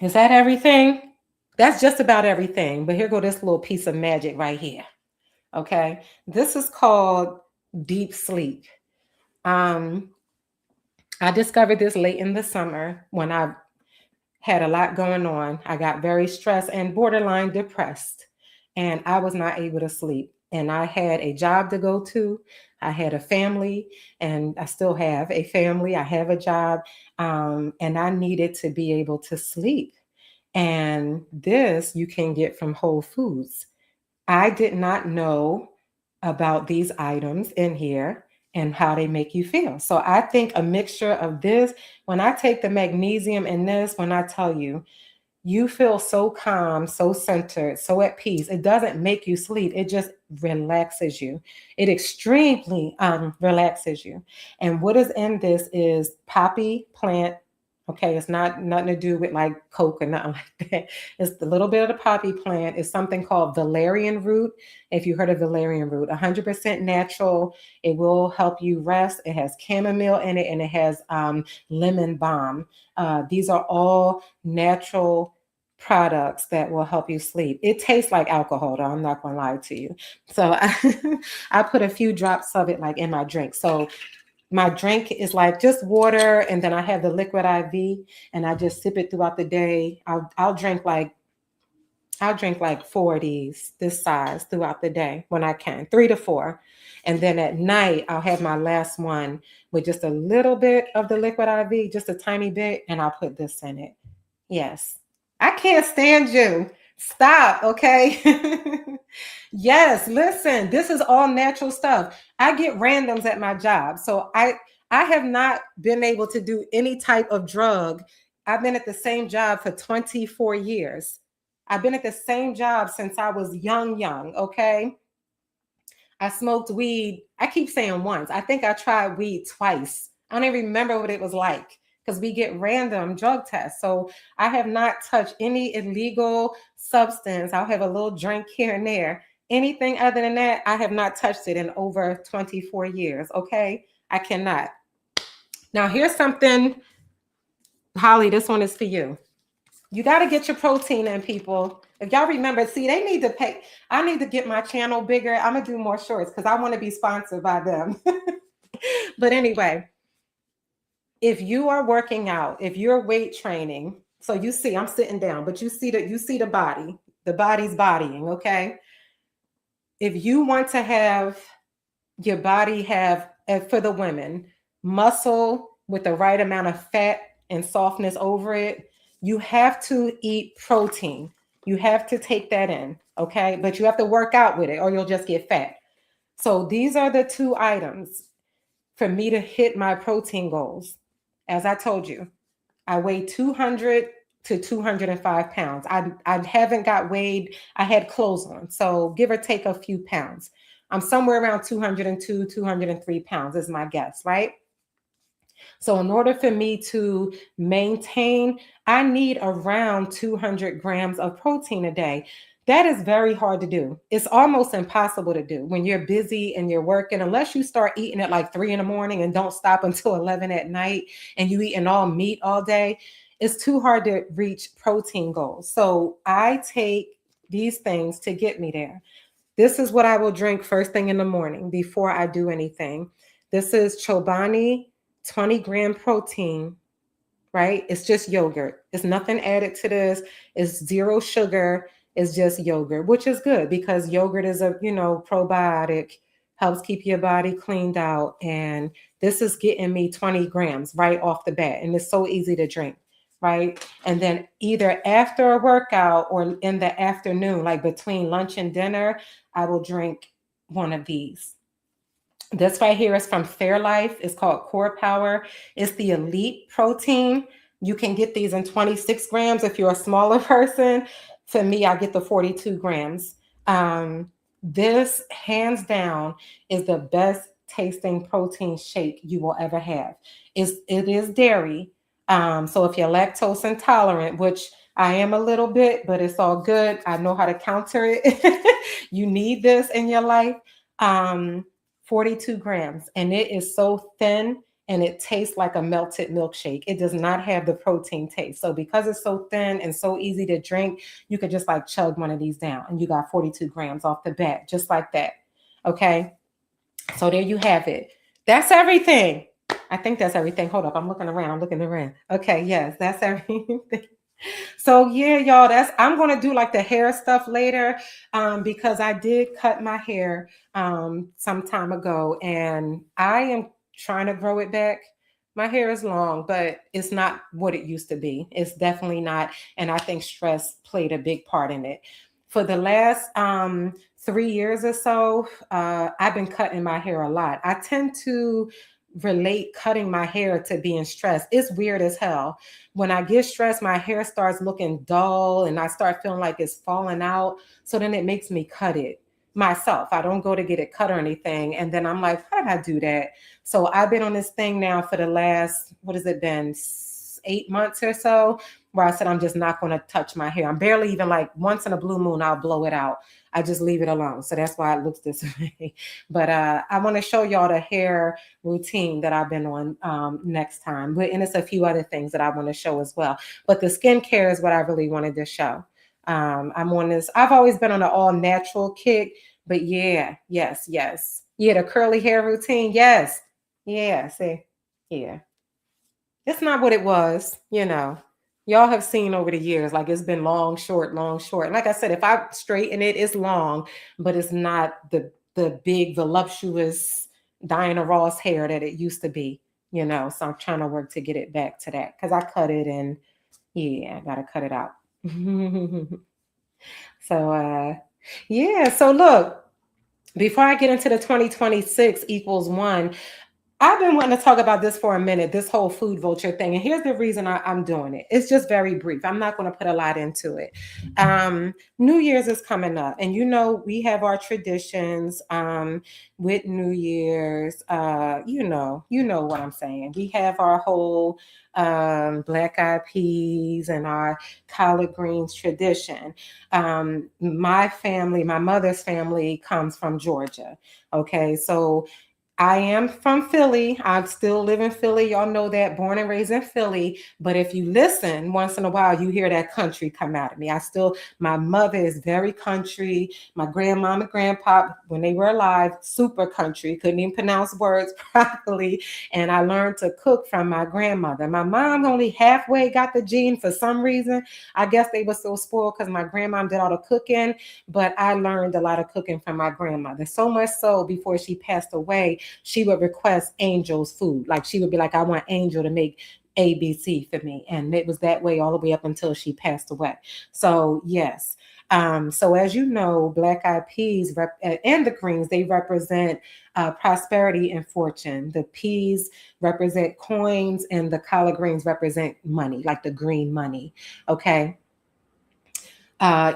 is that everything? That's just about everything. But here go this little piece of magic right here. Okay, this is called deep sleep. Um, I discovered this late in the summer when I had a lot going on. I got very stressed and borderline depressed, and I was not able to sleep. And I had a job to go to. I had a family, and I still have a family. I have a job, and I needed to be able to sleep. And this you can get from Whole Foods. I did not know about these items in here and how they make you feel. So I think a mixture of this, when I take the magnesium in this, when I tell you, you feel so calm, so centered, so at peace. It doesn't make you sleep. It just relaxes you. It extremely relaxes you. And what is in this is poppy plant. Okay, it's not nothing to do with like Coke or nothing like that. It's a little bit of the poppy plant. It's something called valerian root. If you heard of valerian root, 100% natural. It will help you rest. It has chamomile in it, and it has lemon balm. These are all natural products that will help you sleep. It tastes like alcohol, though. I'm not gonna lie to you. So I put a few drops of it like in my drink. So my drink is like just water, and then I have the liquid IV, and I just sip it throughout the day. I'll drink like four of these this size throughout the day when I can, 3 to 4. And then at night, I'll have my last one with just a little bit of the liquid IV, just a tiny bit, and I'll put this in it. Yes. I can't stand you. Stop, okay? Yes, listen, this is all natural stuff. I get randoms at my job. So I have not been able to do any type of drug. I've been at the same job for 24 years. I've been at the same job since I was young, okay? I smoked weed. I keep saying once. I think I tried weed twice. I don't even remember what it was like because we get random drug tests. So I have not touched any illegal substance. I'll have a little drink here and there. Anything other than that, I have not touched it in over 24 years. Okay. I cannot. Now, here's something, Holly, this one is for you. You got to get your protein in, people. If y'all remember, see, they need to pay. I need to get my channel bigger. I'm going to do more shorts because I want to be sponsored by them. But anyway, if you are working out, if you're weight training, so you see, I'm sitting down, but you see the body, the body's bodying, okay? If you want to have your body have, for the women, muscle with the right amount of fat and softness over it, you have to eat protein. You have to take that in, okay? But you have to work out with it or you'll just get fat. So these are the two items for me to hit my protein goals. As I told you, I weigh 200 to 205 pounds. I haven't got weighed. I had clothes on. So give or take a few pounds. I'm somewhere around 202, 203 pounds is my guess, right? So in order for me to maintain, I need around 200 grams of protein a day. That is very hard to do. It's almost impossible to do when you're busy and you're working, unless you start eating at like 3 in the morning and don't stop until 11 at night and you eating all meat all day. It's too hard to reach protein goals. So I take these things to get me there. This is what I will drink first thing in the morning before I do anything. This is Chobani 20-gram protein, right? It's just yogurt. It's nothing added to this. It's zero sugar. It's just yogurt, which is good because yogurt is a, probiotic, helps keep your body cleaned out. And this is getting me 20 grams right off the bat. And it's so easy to drink. right? And then either after a workout or in the afternoon, like between lunch and dinner, I will drink one of these. This right here is from Fairlife. It's called Core Power. It's the elite protein. You can get these in 26 grams if you're a smaller person. For me, I get the 42 grams. This, hands down, is the best tasting protein shake you will ever have. It is dairy. So if you're lactose intolerant, which I am a little bit, but it's all good. I know how to counter it. You need this in your life. Um, 42 grams, and it is so thin and it tastes like a melted milkshake. It does not have the protein taste. So because it's so thin and so easy to drink, you could just like chug one of these down and you got 42 grams off the bat, just like that. Okay. So there you have it. That's everything. I think that's everything. Hold up. I'm looking around. I'm looking around. Okay. Yes, that's everything. So yeah, y'all, that's I'm gonna do like the hair stuff later, because I did cut my hair some time ago, and I am trying to grow it back. My hair is long, but it's not what it used to be. It's definitely not, and I think stress played a big part in it. For the last 3 years or so, I've been cutting my hair a lot. I tend to relate cutting my hair to being stressed. It's weird as hell. When I get stressed, my hair starts looking dull and I start feeling like it's falling out. So then it makes me cut it myself. I don't go to get it cut or anything. And then I'm like, how did I do that? So I've been on this thing now for the last, what has it been, 8 months or so, where I said, I'm just not going to touch my hair. I'm barely even, like, once in a blue moon, I'll blow it out. I just leave it alone. So that's why it looks this way. But I want to show y'all the hair routine that I've been on next time. And it's a few other things that I want to show as well. But the skincare is what I really wanted to show. I'm on this. I've always been on an all natural kick, but yeah, yes, yes. Yeah, the curly hair routine. Yes. Yeah, see. Yeah. It's not what it was, you know. Y'all have seen over the years, like it's been long, short, long, short. And like I said, if I straighten it, it's long, but it's not the big, voluptuous Diana Ross hair that it used to be, you know. So I'm trying to work to get it back to that because I cut it and yeah, I gotta cut it out. So yeah, so look, before I get into the 2026 equals one, I've been wanting to talk about this for a minute, this whole food vulture thing. And here's the reason I'm doing it. It's just very brief. I'm not going to put a lot into it. New Year's is coming up. And you know, we have our traditions with New Year's. You know what I'm saying. We have our whole black eyed peas and our collard greens tradition. My family, my mother's family comes from Georgia. Okay. So I am from Philly. I still live in Philly. Y'all know that, born and raised in Philly. But if you listen once in a while, you hear that country come out of me. My mother is very country. My grandmama, grandpa, when they were alive, super country, couldn't even pronounce words properly. And I learned to cook from my grandmother. My mom only halfway got the gene for some reason. I guess they were so spoiled because my grandmom did all the cooking, but I learned a lot of cooking from my grandmother. So much so before she passed away, she would request Angel's food. Like she would be like, I want Angel to make ABC for me. And it was that way all the way up until she passed away. So yes. So as you know, black eyed peas and the greens, they represent prosperity and fortune. The peas represent coins and the collard greens represent money, like the green money. Okay.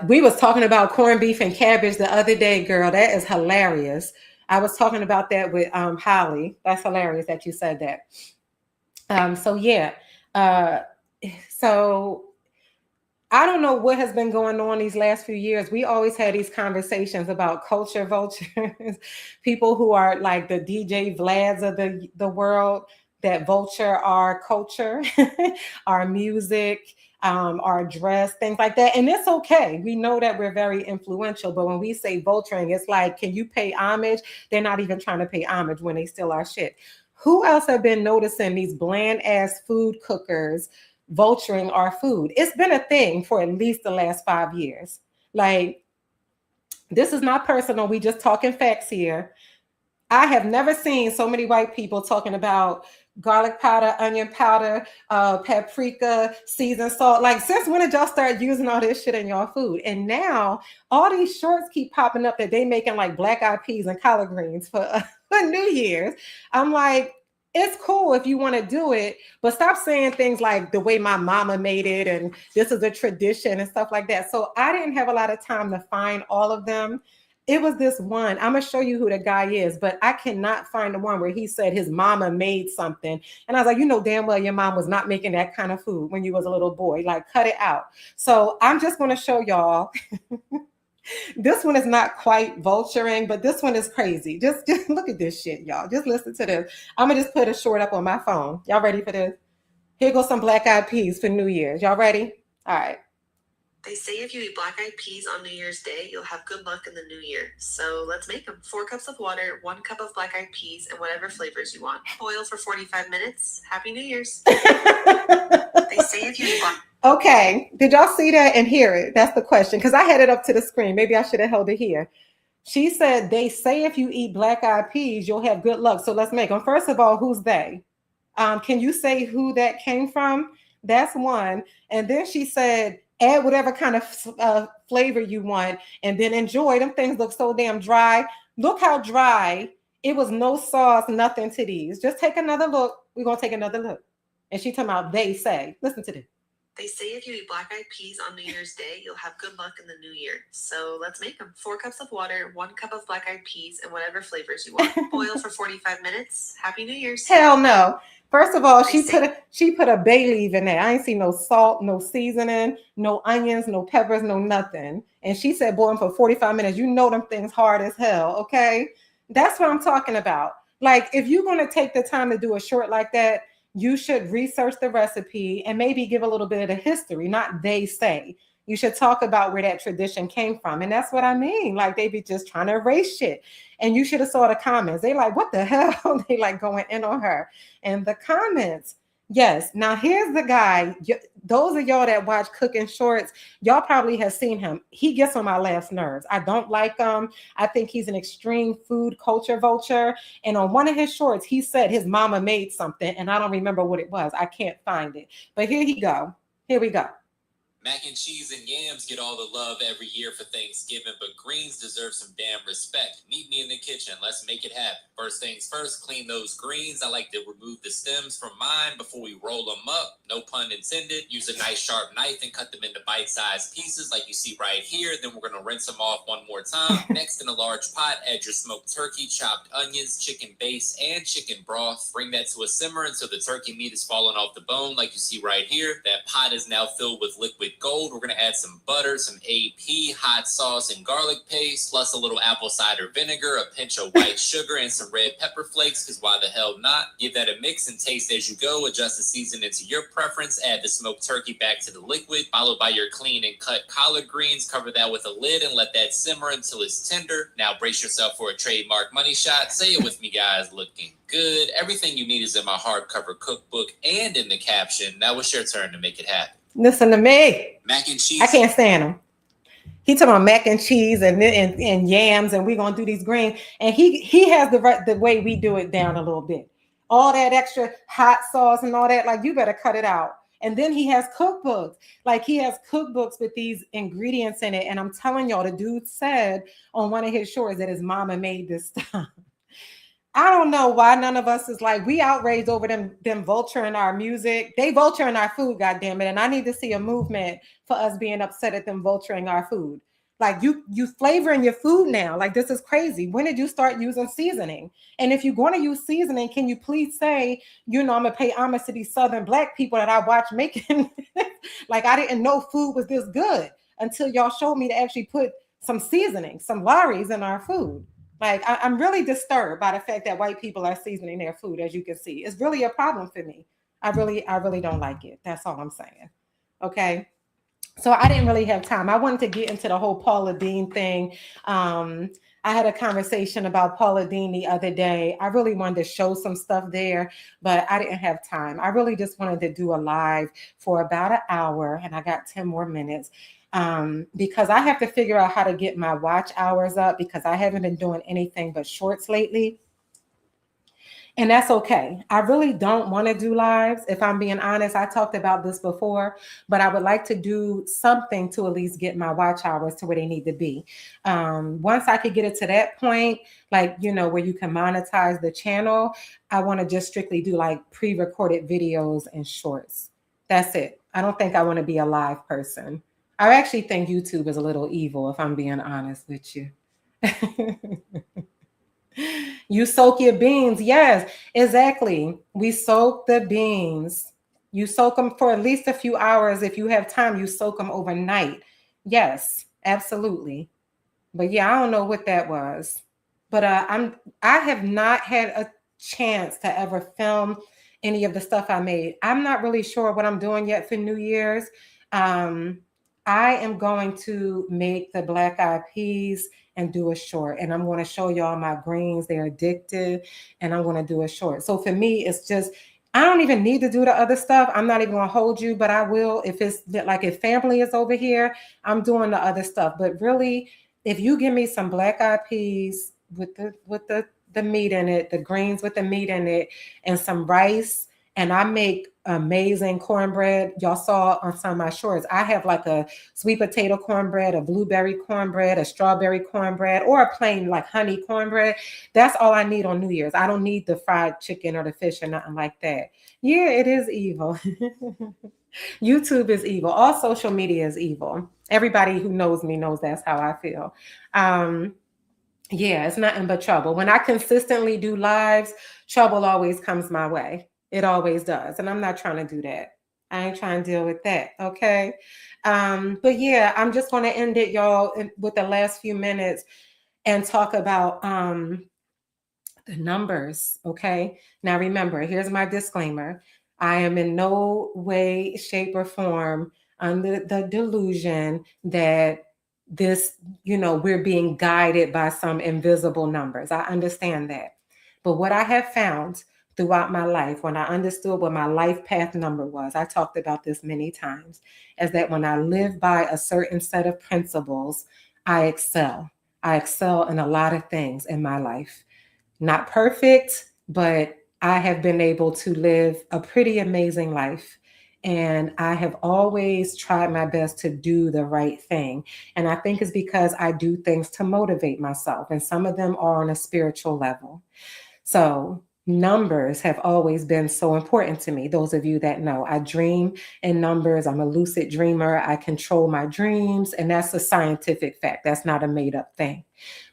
We was talking about corned beef and cabbage the other day, girl. That is hilarious. I was talking about that with Holly. That's hilarious that you said that. So yeah. Uh, so I don't know what has been going on these last few years. We always had these conversations about culture vultures, people who are like the DJ Vlads of the world that vulture our culture, our music, our dress, things like that. And it's okay. We know that we're very influential, but when we say vulturing, it's like, can you pay homage? They're not even trying to pay homage when they steal our shit. Who else have been noticing these bland ass food cookers vulturing our food? It's been a thing for at least the last 5 years. Like, this is not personal. We just talking facts here. I have never seen so many white people talking about garlic powder, onion powder, paprika, seasoned salt. Like, since when did y'all start using all this shit in y'all food? And now all these shorts keep popping up that they making like black eyed peas and collard greens for, for New Year's. I'm like, it's cool if you want to do it, but stop saying things like the way my mama made it and this is a tradition and stuff like that. So I didn't have a lot of time to find all of them. It was this one. I'm gonna show you who the guy is, but I cannot find the one where he said his mama made something. And I was like, you know damn well your mom was not making that kind of food when you was a little boy. Like, cut it out. So I'm just gonna show y'all. This one is not quite vulturing, but this one is crazy. Just look at this shit, y'all. Just listen to this. I'm gonna just put a short up on my phone. Y'all ready for this? Here goes some black eyed peas for New Year's. Y'all ready? All right. They say if you eat black-eyed peas on New Year's Day, you'll have good luck in the new year. So let's make them. 4 cups of water, 1 cup of black-eyed peas, and whatever flavors you want. Boil for 45 minutes. Happy New Year's. They say if you eat Okay. Did y'all see that and hear it? That's the question. Because I had it up to the screen. Maybe I should have held it here. She said, they say if you eat black-eyed peas, you'll have good luck. So let's make them. First of all, who's they? Can you say who that came from? That's one. And then she said, add whatever kind of flavor you want and then enjoy. Them things look so damn dry. Look how dry. It was no sauce, nothing to these. Just take another look. We're going to take another look. And she talking about they say. Listen to this. They say if you eat black-eyed peas on New Year's Day, you'll have good luck in the new year. So let's make them. 4 cups of water, 1 cup of black-eyed peas, and whatever flavors you want. Boil for 45 minutes. Happy New Year's. Hell no. First of all, she put a bay leaf in there. I ain't see no salt, no seasoning, no onions, no peppers, no nothing. And she said boil them for 45 minutes. You know them things hard as hell, okay? That's what I'm talking about. Like, if you're going to take the time to do a short like that, you should research the recipe and maybe give a little bit of the history, not they say. You should talk about where that tradition came from. And that's what I mean. Like, they be just trying to erase shit. And you should have saw the comments. They like, what the hell? They like going in on her. And the comments, yes. Now, here's the guy. Those of y'all that watch cooking shorts, y'all probably have seen him. He gets on my last nerves. I don't like him. I think he's an extreme food culture vulture. And on one of his shorts, he said his mama made something. And I don't remember what it was. I can't find it. But here he go. Here we go. Mac and cheese and yams get all the love every year for Thanksgiving, but greens deserve some damn respect. Meet me in the kitchen. Let's make it happen. First things first, clean those greens. I like to remove the stems from mine before we roll them up. No pun intended. Use a nice sharp knife and cut them into bite-sized pieces like you see right here. Then we're going to rinse them off one more time. Next, in a large pot, add your smoked turkey, chopped onions, chicken base, and chicken broth. Bring that to a simmer until the turkey meat is falling off the bone like you see right here. That pot is now filled with liquid gold. We're going to add some butter, some AP, hot sauce, and garlic paste, plus a little apple cider vinegar, a pinch of white sugar, and some red pepper flakes, because why the hell not? Give that a mix and taste as you go. Adjust the seasoning to your preference. Add the smoked turkey back to the liquid, followed by your clean and cut collard greens. Cover that with a lid and let that simmer until it's tender. Now brace yourself for a trademark money shot. Say it with me, guys. Looking good. Everything you need is in my hardcover cookbook and in the caption. Now it's your turn to make it happen. Listen to me. Mac and cheese. I can't stand him. He talking about mac and cheese and yams, and we're gonna do these greens. And he has the way we do it down a little bit. All that extra hot sauce and all that, like, you better cut it out. And then he has cookbooks. Like, he has cookbooks with these ingredients in it. And I'm telling y'all, the dude said on one of his shorts that his mama made this stuff. I don't know why none of us is like, we outraged over them vulturing our music. They vulturing our food, goddammit. And I need to see a movement for us being upset at them vulturing our food. Like, you flavoring your food now. Like, this is crazy. When did you start using seasoning? And if you're going to use seasoning, can you please say, I'm going to pay homage to these Southern Black people that I watch making. Like, I didn't know food was this good until y'all showed me to actually put some seasoning, some Lawry's in our food. Like, I'm really disturbed by the fact that white people are seasoning their food, as you can see. It's really a problem for me. I really don't like it. That's all I'm saying. Okay. So I didn't really have time. I wanted to get into the whole Paula Deen thing. I had a conversation about Paula Deen the other day. I really wanted to show some stuff there, but I didn't have time. I really just wanted to do a live for about an hour, and I got 10 more minutes. Because I have to figure out how to get my watch hours up, because I haven't been doing anything but shorts lately. And that's okay. I really don't want to do lives. If I'm being honest, I talked about this before, but I would like to do something to at least get my watch hours to where they need to be. Once I could get it to that point, like, where you can monetize the channel, I want to just strictly do like pre recorded videos and shorts. That's it. I don't think I want to be a live person. I actually think YouTube is a little evil, if I'm being honest with you. You soak your beans. Yes, exactly. We soak the beans. You soak them for at least a few hours. If you have time, you soak them overnight. Yes, absolutely. But yeah, I don't know what that was. But I have not had a chance to ever film any of the stuff I made. I'm not really sure what I'm doing yet for New Year's. Um, I am going to make the black eyed peas and do a short, and I'm going to show y'all my greens. They're addictive, and I'm going to do a short. So for me, it's just I don't even need to do the other stuff. I'm not even going to hold you, but I will if it's like if family is over here. I'm doing the other stuff, but really if you give me some black eyed peas with the meat in it, the greens with the meat in it, and some rice, and I make amazing cornbread. Y'all saw on some of my shorts. I have like a sweet potato cornbread, a blueberry cornbread, a strawberry cornbread, or a plain like honey cornbread. That's all I need on New Year's. I don't need the fried chicken or the fish or nothing like that. Yeah, it is evil. YouTube is evil. All social media is evil. Everybody who knows me knows that's how I feel. Um, yeah, it's nothing but trouble. When I consistently do lives, trouble always comes my way. It always does. And I'm not trying to do that. I ain't trying to deal with that. Okay. But yeah, I'm just going to end it, y'all, with the last few minutes and talk about the numbers. Okay. Now, remember, here's my disclaimer. I am in no way, shape, or form under the delusion that this, we're being guided by some invisible numbers. I understand that. But what I have found throughout my life, when I understood what my life path number was, I talked about this many times, is that when I live by a certain set of principles, I excel. I excel in a lot of things in my life. Not perfect, but I have been able to live a pretty amazing life. And I have always tried my best to do the right thing. And I think it's because I do things to motivate myself. And some of them are on a spiritual level. So numbers have always been so important to me. Those of you that know, I dream in numbers. I'm a lucid dreamer. I control my dreams. And that's a scientific fact. That's not a made up thing.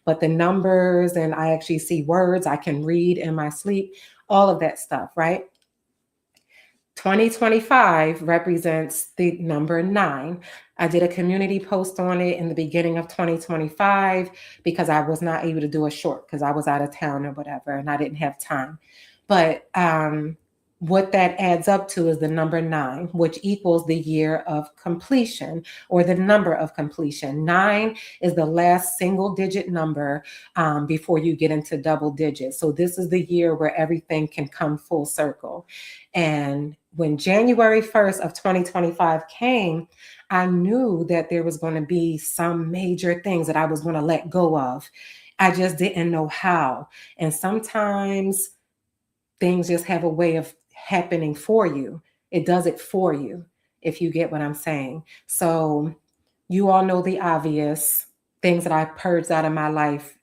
But the numbers, and I actually see words I can read in my sleep, all of that stuff, right? 2025 represents the number 9. I did a community post on it in the beginning of 2025 because I was not able to do a short because I was out of town or whatever and I didn't have time. But what that adds up to is the number 9, which equals the year of completion or the number of completion. 9 is the last single digit number before you get into double digits. So this is the year where everything can come full circle. And when January 1st of 2025 came, I knew that there was going to be some major things that I was going to let go of. I just didn't know how. And sometimes things just have a way of happening for you. It does it for you, if you get what I'm saying. So you all know the obvious things that I purged out of my life.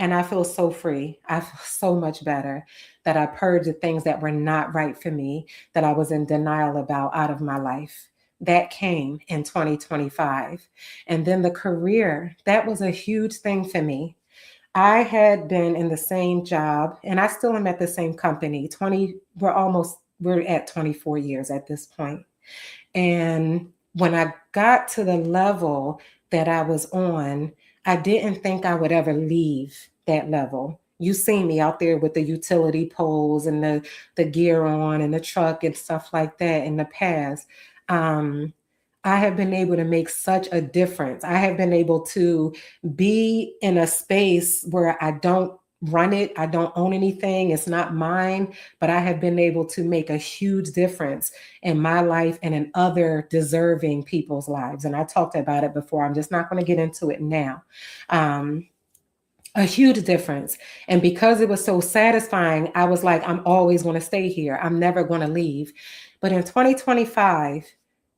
And I feel so free. I feel so much better that I purged the things that were not right for me, that I was in denial about out of my life. That came in 2025. And then the career, that was a huge thing for me. I had been in the same job and I still am at the same company. We're at 24 years at this point. And when I got to the level that I was on, I didn't think I would ever leave that level. You see me out there with the utility poles and the gear on and the truck and stuff like that in the past. Um, I have been able to make such a difference. I have been able to be in a space where I don't run it, I don't own anything, it's not mine, but I have been able to make a huge difference in my life and in other deserving people's lives. And I talked about it before. I'm just not going to get into it now. A huge difference. And because it was so satisfying, I was like, I'm always going to stay here. I'm never going to leave. But in 2025,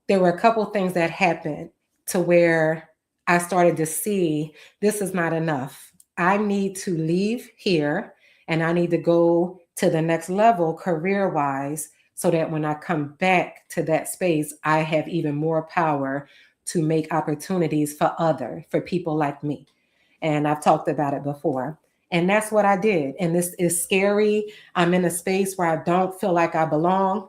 there were a couple things that happened to where I started to see this is not enough. I need to leave here and I need to go to the next level career wise so that when I come back to that space, I have even more power to make opportunities for people like me. And I've talked about it before. And that's what I did. And this is scary. I'm in a space where I don't feel like I belong.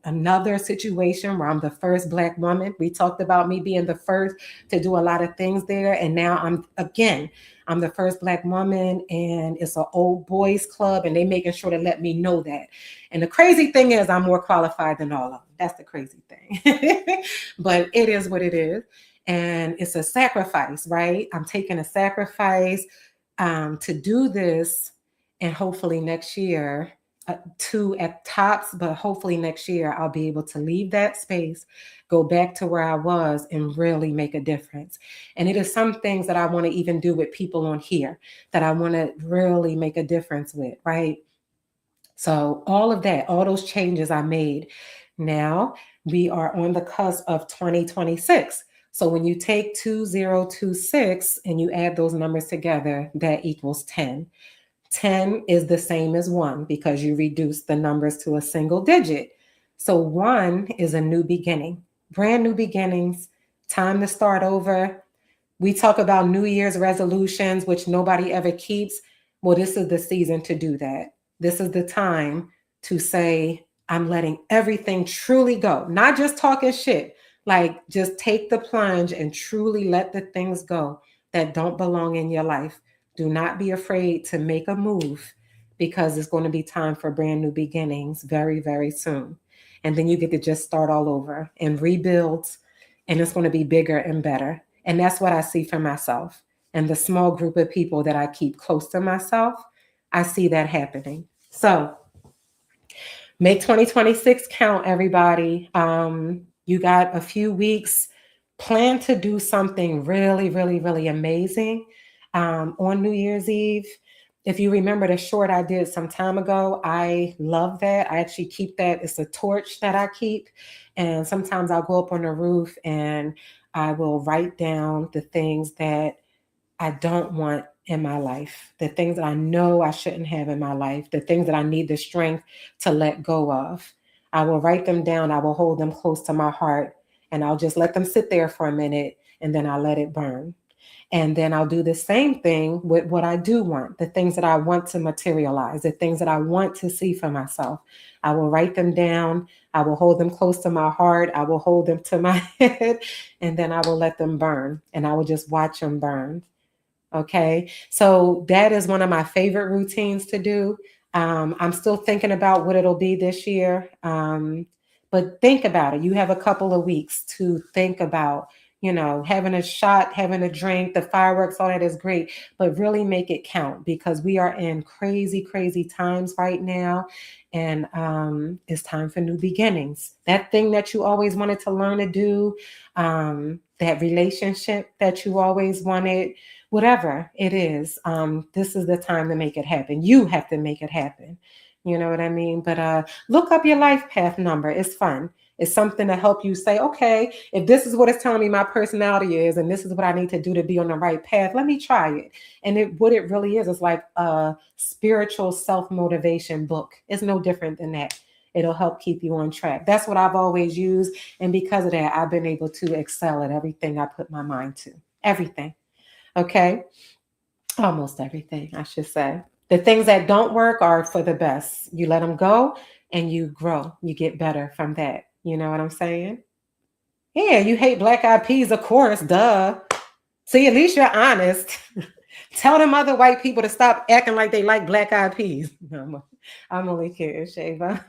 Another situation where I'm the first Black woman. We talked about me being the first to do a lot of things there. And now I'm the first Black woman, and it's an old boys club, and they making sure to let me know that. And the crazy thing is, I'm more qualified than all of them. That's the crazy thing. But it is what it is, and it's a sacrifice, right? I'm taking a sacrifice to do this, and hopefully next year, two at tops, but hopefully next year I'll be able to leave that space, go back to where I was, and really make a difference. And it is some things that I want to even do with people on here that I want to really make a difference with, right? So all of that, all those changes I made. Now we are on the cusp of 2026. So when you take 2026 and you add those numbers together, that equals 10. 10 is the same as 1 because you reduce the numbers to a single digit. So 1 is a new beginning, brand new beginnings, time to start over. We talk about New Year's resolutions, which nobody ever keeps. Well, this is the season to do that. This is the time to say, I'm letting everything truly go, not just talking shit. Like, just take the plunge and truly let the things go that don't belong in your life. Do not be afraid to make a move because it's going to be time for brand new beginnings very, very soon. And then you get to just start all over and rebuild, and it's going to be bigger and better. And that's what I see for myself. And the small group of people that I keep close to myself, I see that happening. So make 2026 count, everybody. You got a few weeks. Plan to do something really, really, really amazing on New Year's Eve. If you remember the short I did some time ago, I love that. I actually keep that. It's a torch that I keep. And sometimes I'll go up on the roof and I will write down the things that I don't want in my life, the things that I know I shouldn't have in my life, the things that I need the strength to let go of. I will write them down. I will hold them close to my heart, and I'll just let them sit there for a minute, and then I let it burn. And then I'll do the same thing with what I do want, the things that I want to materialize, the things that I want to see for myself. I will write them down. I will hold them close to my heart. I will hold them to my head, and then I will let them burn, and I will just watch them burn. Okay. So that is one of my favorite routines to do. I'm still thinking about what it'll be this year. But think about it. You have a couple of weeks to think about, having a shot, having a drink, the fireworks, all that is great, but really make it count because we are in crazy, crazy times right now. And it's time for new beginnings. That thing that you always wanted to learn to do, that relationship that you always wanted, whatever it is, this is the time to make it happen. You have to make it happen. You know what I mean? But look up your life path number. It's fun. It's something to help you say, okay, if this is what it's telling me my personality is, and this is what I need to do to be on the right path, let me try it. And what it really is like a spiritual self-motivation book. It's no different than that. It'll help keep you on track. That's what I've always used. And because of that, I've been able to excel at everything I put my mind to. Everything. Okay. Almost everything, I should say. The things that don't work are for the best. You let them go and you grow. You get better from that. You know what I'm saying? Yeah, you hate black eyed peas, of course. Duh. See, at least you're honest. Tell them other white people to stop acting like they like black eyed peas. No, I'm only kidding, Shava.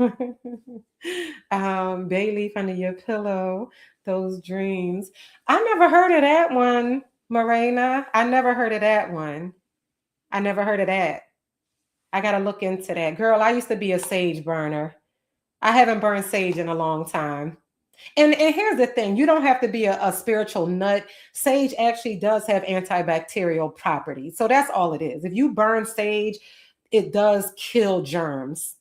Bay leaf under your pillow, those dreams. I never heard of that one, Morena. I never heard of that one. I never heard of that. I got to look into that. Girl, I used to be a sage burner. I haven't burned sage in a long time. And here's the thing, you don't have to be a spiritual nut. Sage actually does have antibacterial properties. So that's all it is. If you burn sage, it does kill germs.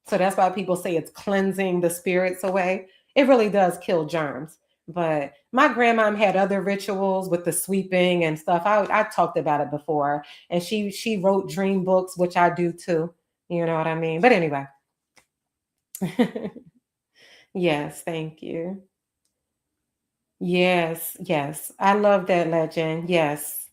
So that's why people say it's cleansing the spirits away. It really does kill germs. But my grandmom had other rituals with the sweeping and stuff. I talked about it before. And she wrote dream books, which I do too. You know what I mean? But anyway. Yes, thank you. Yes, yes. I love that, Legend. Yes.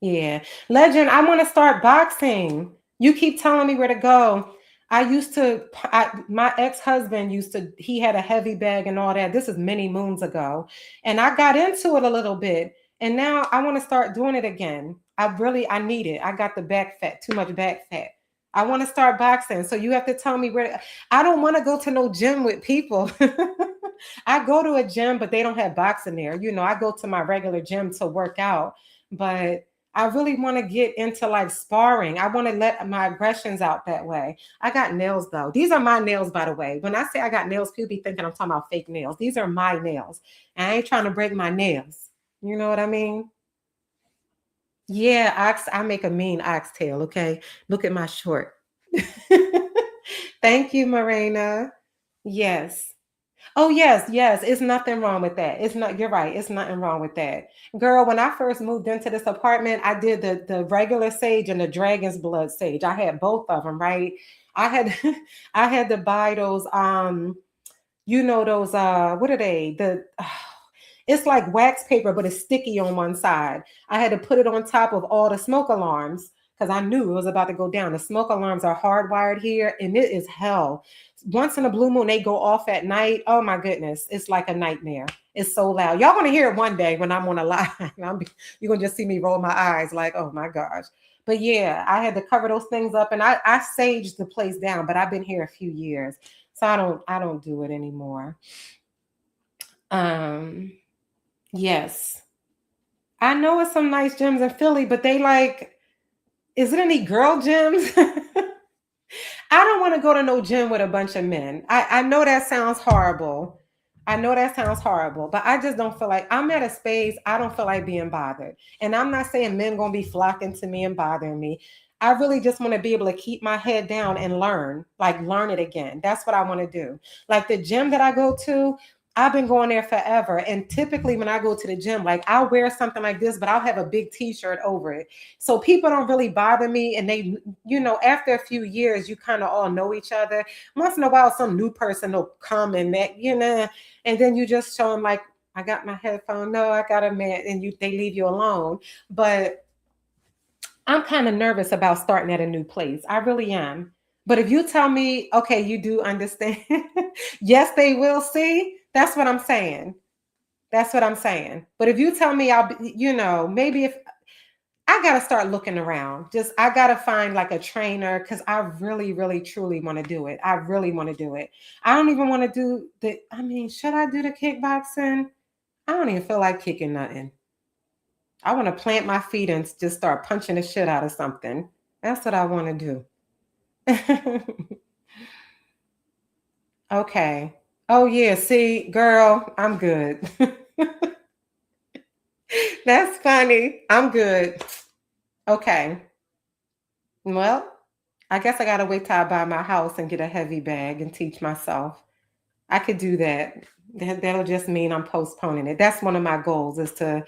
Yeah. Legend, I want to start boxing. You keep telling me where to go. My ex-husband he had a heavy bag and all that. This is many moons ago. And I got into it a little bit. And now I want to start doing it again. I need it. I got the back fat, too much back fat. I want to start boxing. So you have to tell me I don't want to go to no gym with people. I go to a gym, but they don't have boxing there. I go to my regular gym to work out, but I really want to get into like sparring. I want to let my aggressions out that way. I got nails though. These are my nails, by the way. When I say I got nails, people be thinking I'm talking about fake nails. These are my nails. And I ain't trying to break my nails. You know what I mean? Yeah, I make a mean oxtail, okay? Look at my short. Thank you, Morena. Yes. Oh, yes, yes. It's nothing wrong with that. You're right. It's nothing wrong with that. Girl, when I first moved into this apartment, I did the regular sage and the dragon's blood sage. I had both of them, right? I had I had to buy those those what are they? It's like wax paper, but it's sticky on one side. I had to put it on top of all the smoke alarms because I knew it was about to go down. The smoke alarms are hardwired here, and it is hell. Once in a blue moon, they go off at night. Oh my goodness, it's like a nightmare. It's so loud. Y'all gonna hear it one day when I'm on a live. You're gonna just see me roll my eyes like, oh my gosh. But yeah, I had to cover those things up, and I saged the place down. But I've been here a few years, so I don't do it anymore. Um, yes. I know it's some nice gyms in Philly, but is it any girl gyms? I don't want to go to no gym with a bunch of men. I know that sounds horrible. I know that sounds horrible, but I just don't feel like I'm at a space. I don't feel like being bothered. And I'm not saying men going to be flocking to me and bothering me. I really just want to be able to keep my head down and learn it again. That's what I want to do. Like the gym that I go to, I've been going there forever. And typically when I go to the gym, like I'll wear something like this, but I'll have a big t-shirt over it. So people don't really bother me. And they, after a few years, you kind of all know each other. Once in a while, some new person will come and and then you just show them like, I got my headphone. No, I got a man. And they leave you alone. But I'm kind of nervous about starting at a new place. I really am. But if you tell me, okay, you do understand, yes, they will see. That's what I'm saying. That's what I'm saying. But if you tell me I'll be, maybe if I got to start looking around, I got to find like a trainer because I really, really, truly want to do it. I really want to do it. I don't even want to should I do the kickboxing? I don't even feel like kicking nothing. I want to plant my feet and just start punching the shit out of something. That's what I want to do. Okay. Oh, yeah. See, girl, I'm good. That's funny. I'm good. Okay. Well, I guess I got to wait till I buy my house and get a heavy bag and teach myself. I could do that. That'll just mean I'm postponing it. That's one of my goals is to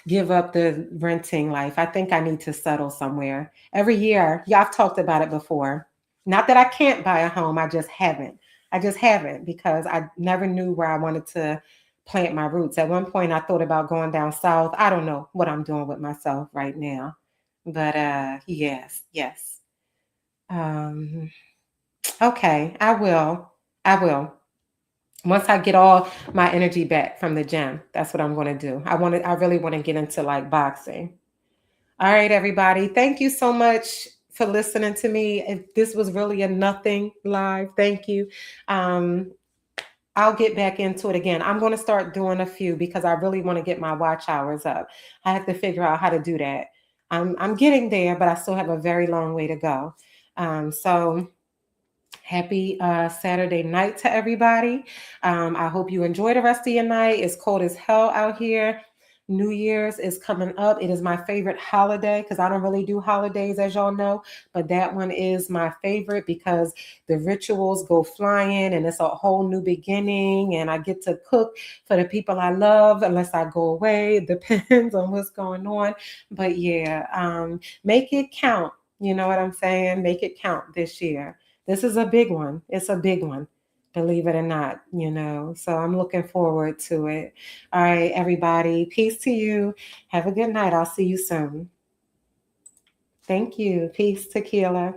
give up the renting life. I think I need to settle somewhere. Every year, yeah, I've talked about it before. Not that I can't buy a home, I just haven't. I just haven't because I never knew where I wanted to plant my roots. At one point, I thought about going down south. I don't know what I'm doing with myself right now. But yes, yes. Um, okay, I will. I will. Once I get all my energy back from the gym, that's what I'm going to do. I really want to get into like boxing. All right, everybody. Thank you so much for listening to me. If this was really a nothing live, thank you. I'll get back into it again. I'm going to start doing a few because I really want to get my watch hours up. I have to figure out how to do that. I'm getting there, but I still have a very long way to go. So Happy Saturday night to everybody. I hope you enjoy the rest of your night. It's cold as hell out here. New Year's is coming up. It is my favorite holiday because I don't really do holidays, as y'all know, but that one is my favorite because the rituals go flying and it's a whole new beginning. And I get to cook for the people I love, unless I go away. It depends on what's going on. But yeah, make it count. You know what I'm saying? Make it count this year. This is a big one. It's a big one, believe it or not, you know. So I'm looking forward to it. All right, everybody. Peace to you. Have a good night. I'll see you soon. Thank you. Peace, Tequila.